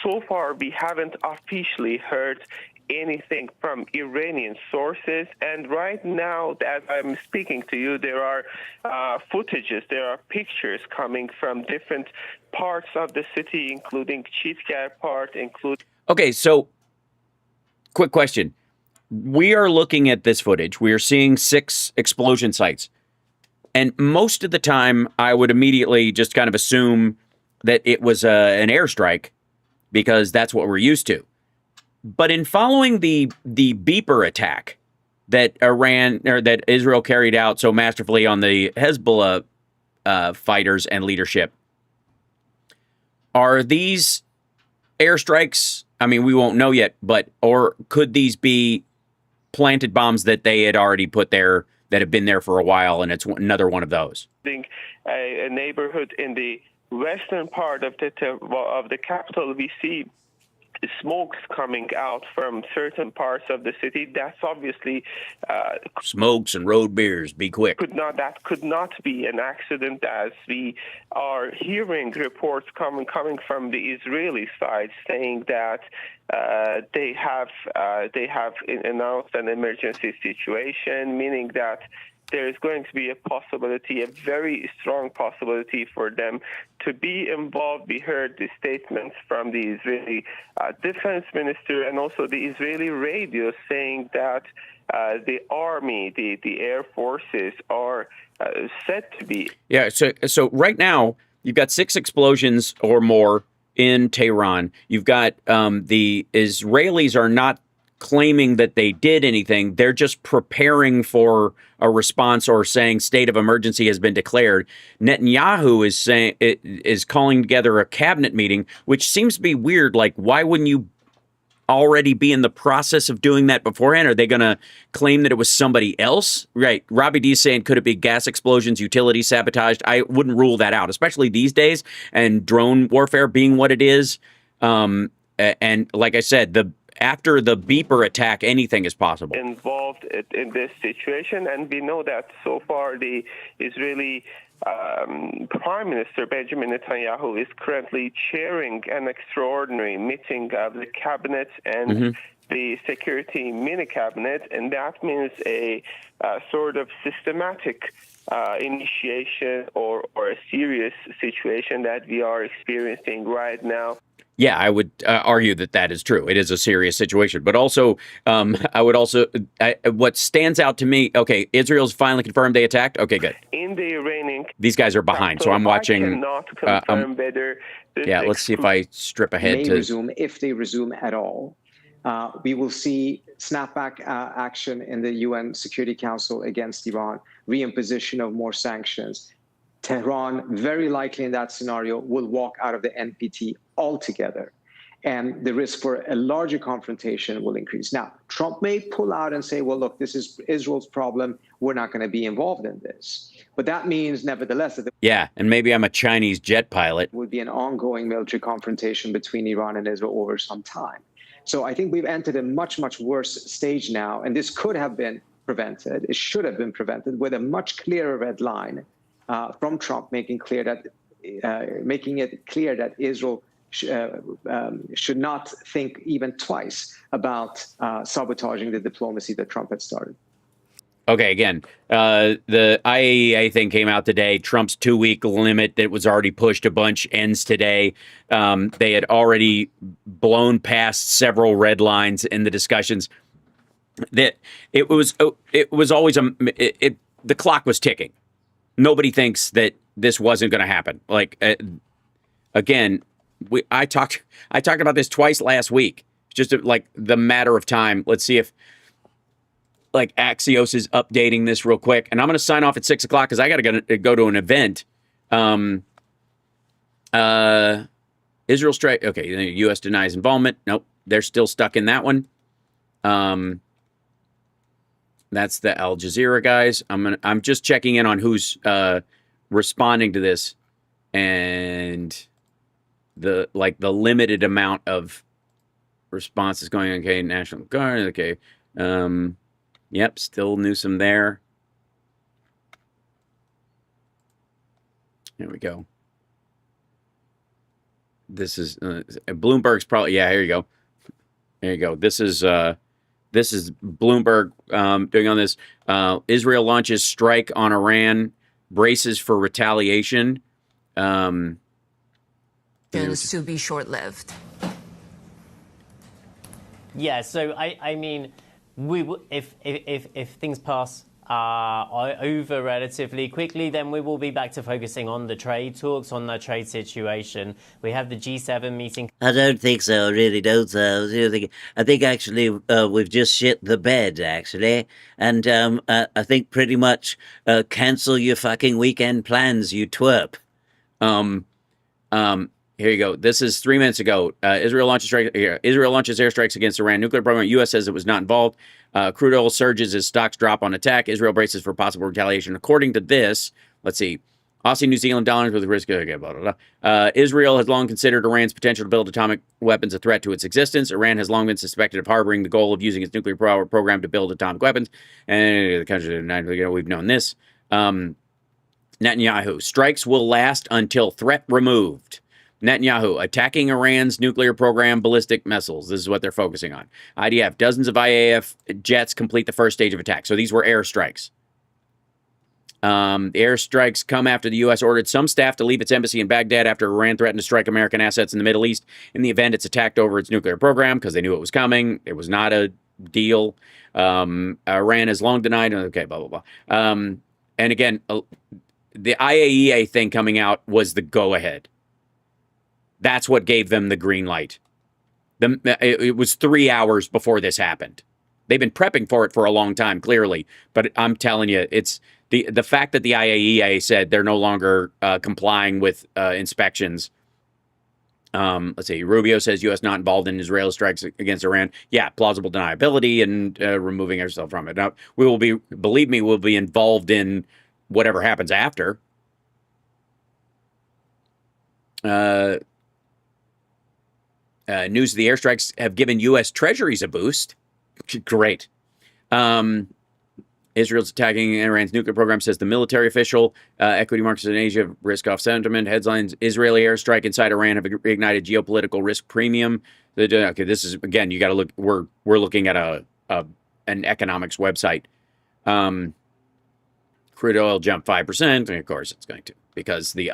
so far we haven't officially heard anything from Iranian sources. And right now, as I'm speaking to you, there are footages, there are pictures coming from different parts of the city, including Chitgar part, Okay, so quick question. We are looking at this footage. We are seeing 6 explosion sites. And most of the time, I would immediately just kind of assume that it was an airstrike because that's what we're used to. But in following the beeper attack that that Israel carried out so masterfully on the Hezbollah fighters and leadership, are these airstrikes? I mean, we won't know yet, or could these be planted bombs that they had already put there that have been there for a while, and it's another one of those? a neighborhood in the western part of the capital. We see smokes coming out from certain parts of the city. That's obviously smokes and road beers. Be quick. That could not be an accident, as we are hearing reports coming from the Israeli side saying that they have announced an emergency situation, meaning that there is going to be a possibility, a very strong possibility for them to be involved. We heard the statements from the Israeli defense minister and also the Israeli radio saying that the army, the air forces are said to be. Yeah, so right now, you've got 6 explosions or more in Tehran. You've got the Israelis are not claiming that they did anything. They're just preparing for a response or saying state of emergency has been declared. Netanyahu is calling together a cabinet meeting, which seems to be weird. Like, why wouldn't you already be in the process of doing that beforehand? Are they going to claim that it was somebody else? Right. Robbie D is saying, could it be gas explosions, utilities sabotaged? I wouldn't rule that out, especially these days, and drone warfare being what it is. And like I said, after the beeper attack, anything is possible. Involved in this situation, and we know that so far the Israeli Prime Minister Benjamin Netanyahu is currently chairing an extraordinary meeting of the cabinet and the security mini cabinet, and that means a sort of systematic initiation or a serious situation that we are experiencing right now. Yeah, I would argue that is true. It is a serious situation. But also, I would also, what stands out to me, okay, Israel's finally confirmed they attacked. Okay, good. In the Iranian... These guys are behind, so I'm watching... I cannot confirm whether... Yeah, let's see if I strip ahead to... resume, if they resume at all. We will see snapback action in the UN Security Council against Iran, reimposition of more sanctions. Tehran, very likely in that scenario, will walk out of the NPT altogether. And the risk for a larger confrontation will increase. Now, Trump may pull out and say, well, look, this is Israel's problem. We're not going to be involved in this. But that means, nevertheless, that yeah, and maybe I'm a Chinese jet pilot. Would be an ongoing military confrontation between Iran and Israel over some time. So I think we've entered a much, much worse stage now. And this could have been prevented. It should have been prevented with a much clearer red line from Trump, making it clear that Israel should not think even twice about sabotaging the diplomacy that Trump had started. Okay, again, the IAEA thing came out today. Trump's 2-week limit that was already pushed a bunch ends today. They had already blown past several red lines in the discussions. That it was always the clock was ticking. Nobody thinks that this wasn't going to happen. Like, again, I talked about this twice last week. It's just like the matter of time. Let's see if like Axios is updating this real quick. And I'm going to sign off at 6 o'clock because I got to go to an event. Israel strike. Okay, the U.S. denies involvement. Nope, they're still stuck in that one. That's the Al Jazeera guys. I'm just checking in on who's responding to this, and the limited amount of responses going. Okay, National Guard. Okay, yep, still Newsom there. There we go. This is Bloomberg's probably here you go. There you go. This is Bloomberg doing on this. Israel launches strike on Iran, braces for retaliation. To be short-lived. Yeah, so I mean, if things pass over relatively quickly, then we will be back to focusing on the trade talks, on the trade situation. We have the G7 meeting. I don't think so. I really don't. I think actually we've just shit the bed, actually. And I think pretty much cancel your fucking weekend plans, you twerp. Here you go. This is 3 minutes ago. Israel launches airstrikes against Iran nuclear program. U.S. says it was not involved. Crude oil surges as stocks drop on attack. Israel braces for possible retaliation. According to this, let's see. Aussie New Zealand dollars with the risk of blah, blah, blah. Israel has long considered Iran's potential to build atomic weapons a threat to its existence. Iran has long been suspected of harboring the goal of using its nuclear power program to build atomic weapons. And the country, we've known this. Netanyahu, strikes will last until threat removed. Netanyahu, attacking Iran's nuclear program, ballistic missiles. This is what they're focusing on. IDF, dozens of IAF jets complete the first stage of attack. So these were airstrikes. The airstrikes come after the U.S. ordered some staff to leave its embassy in Baghdad after Iran threatened to strike American assets in the Middle East in the event it's attacked over its nuclear program because they knew it was coming. It was not a deal. Iran has long denied. Okay, blah, blah, blah. And again, the IAEA thing coming out was the go-ahead. That's what gave them the green light. It was 3 hours before this happened. They've been prepping for it for a long time, clearly. But I'm telling you, it's the fact that the IAEA said they're no longer complying with inspections. Let's see. Rubio says U.S. not involved in Israel strikes against Iran. Yeah, plausible deniability and removing ourselves from it. Now, we will be, believe me, we'll be involved in whatever happens after. News of the airstrikes have given U.S. treasuries a boost. Great. Israel's attacking Iran's nuclear program, says the military official. Equity markets in Asia risk off sentiment. Headlines, Israeli airstrike inside Iran have ignited geopolitical risk premium. Okay, this is, again, you got to look, we're looking at an economics website. Crude oil jumped 5%, and of course it's going to, because the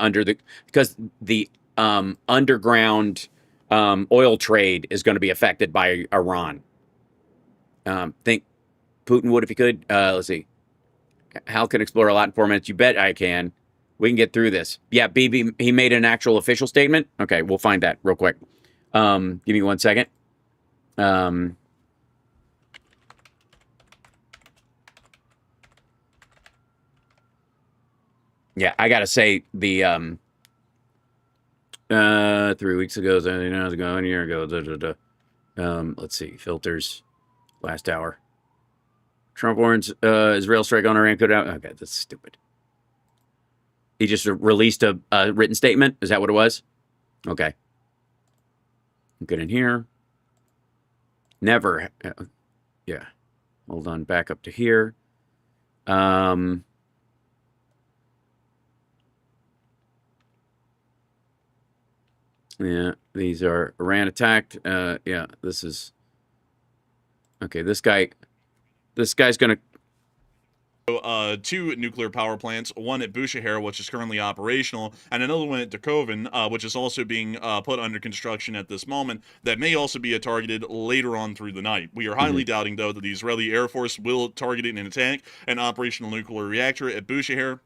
underground oil trade is going to be affected by Iran. Think Putin would if he could. Let's see. Hal can explore a lot in 4 minutes. You bet I can. We can get through this. Yeah, BB, he made an actual official statement. Okay, we'll find that real quick. Give me 1 second. Yeah, I gotta say the 3 weeks ago, a year ago. Let's see, filters, last hour. Trump warns Israel strike on Iran could out. Okay, that's stupid. He just released a written statement. Is that what it was? Okay. Get in here. Never. Yeah. Hold on. Back up to here. Yeah, these are Iran attacked. Yeah, this is okay. This guy's gonna. Two nuclear power plants, one at Bookhal, which is currently operational, and another one at Dukovin, which is also being put under construction at this moment, that may also be targeted later on through the night. We are highly doubting, though, that the Israeli Air Force will target it and attack an operational nuclear reactor at Bookhal,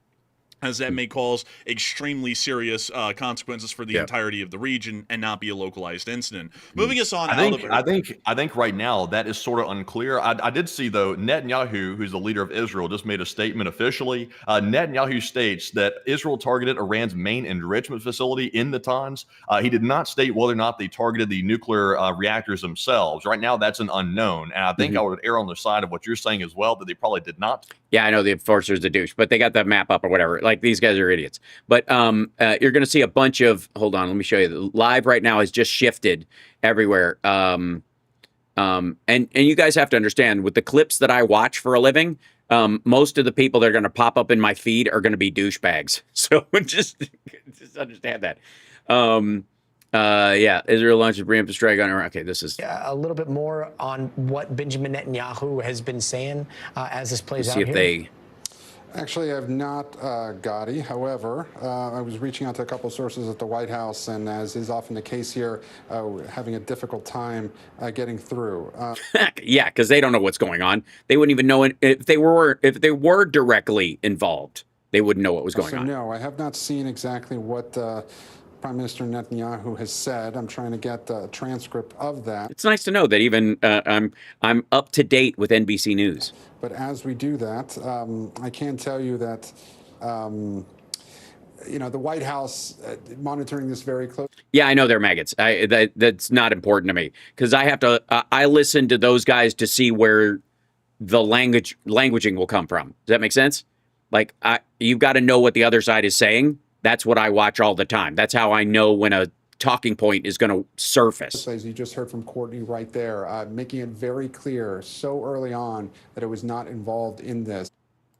as that may cause extremely serious consequences for the entirety of the region and not be a localized incident. Moving us on. I think right now that is sort of unclear. I did see, though, Netanyahu, who's the leader of Israel, just made a statement officially. Netanyahu states that Israel targeted Iran's main enrichment facility in Natanz. He did not state whether or not they targeted the nuclear reactors themselves. Right now, that's an unknown. And I think I would err on the side of what you're saying as well, that they probably did not. Yeah, I know the enforcer's a douche, but they got that map up or whatever. Like, these guys are idiots. But you're going to see a bunch of, hold on, let me show you. Live right now has just shifted everywhere. And you guys have to understand, with the clips that I watch for a living, most of the people that are going to pop up in my feed are going to be douchebags. So just understand that. Yeah, Israel launches a preemptive strike on Iraq. Okay, this is a little bit more on what Benjamin Netanyahu has been saying as this plays out here. See if they. Actually, I've not, Gotti. However, I was reaching out to a couple of sources at the White House, and as is often the case here, having a difficult time getting through. Yeah, because they don't know what's going on. They wouldn't even know it if they were directly involved. They wouldn't know what was going on. No, I have not seen exactly what Prime Minister Netanyahu has said. I'm trying to get a transcript of that. It's nice to know that even I'm up to date with NBC News. But as we do that, I can tell you that the White House monitoring this very closely. Yeah, I know they're maggots. That's not important to me because I have to. I listen to those guys to see where the languaging will come from. Does that make sense? Like, you've got to know what the other side is saying. That's what I watch all the time. That's how I know when a talking point is going to surface. As you just heard from Courtney right there, making it very clear so early on that it was not involved in this.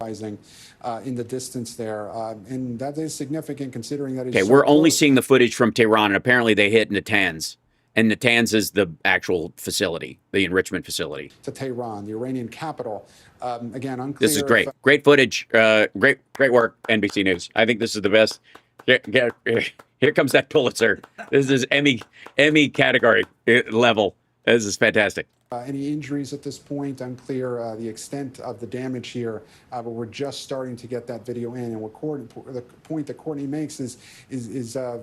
In the distance there, and that is significant considering that. Okay, we're only seeing the footage from Tehran, and apparently they hit Natanz. And Natanz is the actual facility, the enrichment facility. To Tehran, the Iranian capital. Again, unclear. This is great. Great footage. Great work, NBC News. I think this is the best. Here comes that Pulitzer. This is Emmy category level. This is fantastic. Any injuries at this point? Unclear the extent of the damage here, but we're just starting to get that video in. And the point that Courtney makes is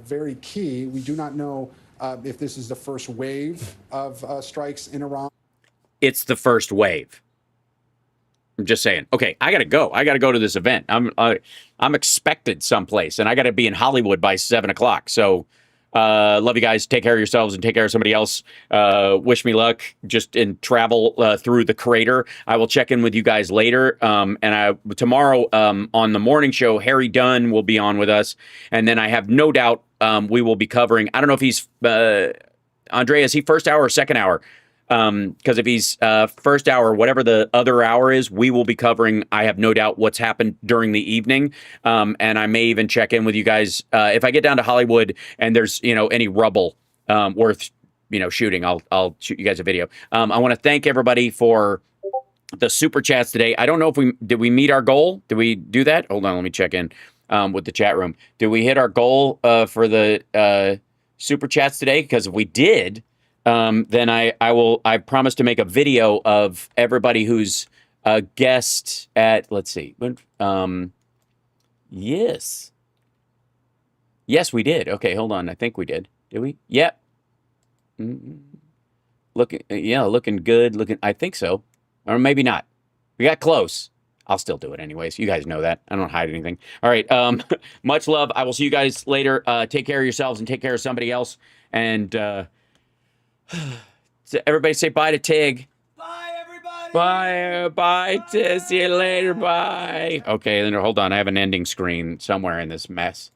very key. We do not know if this is the first wave of strikes in Iran. It's the first wave. I'm just saying. Okay, I gotta go. I gotta go to this event. I'm expected someplace, and I gotta be in Hollywood by 7:00. So, love you guys. Take care of yourselves and take care of somebody else. Wish me luck just in travel through the crater. I will check in with you guys later. And tomorrow on the morning show, Harry Dunn will be on with us, and then I have no doubt we will be covering. I don't know if he's Andrea. Is he first hour or second hour? Because if he's first hour, whatever the other hour is, we will be covering, I have no doubt, what's happened during the evening. And I may even check in with you guys. If I get down to Hollywood and there's, any rubble worth, shooting, I'll shoot you guys a video. I want to thank everybody for the super chats today. I don't know if did we meet our goal? Did we do that? Hold on, let me check in with the chat room. Did we hit our goal for the super chats today? Because if we did, then I promise to make a video of everybody who's a guest at, let's see. Yes, we did. Okay, hold on. I think we did. Did we? Yep. Looking good. I think so. Or maybe not. We got close. I'll still do it anyways. You guys know that. I don't hide anything. All right. Much love. I will see you guys later. Take care of yourselves and take care of somebody else. And, so everybody say bye to Tig. Bye, everybody. Bye. See you later. Bye. Okay, then hold on. I have an ending screen somewhere in this mess.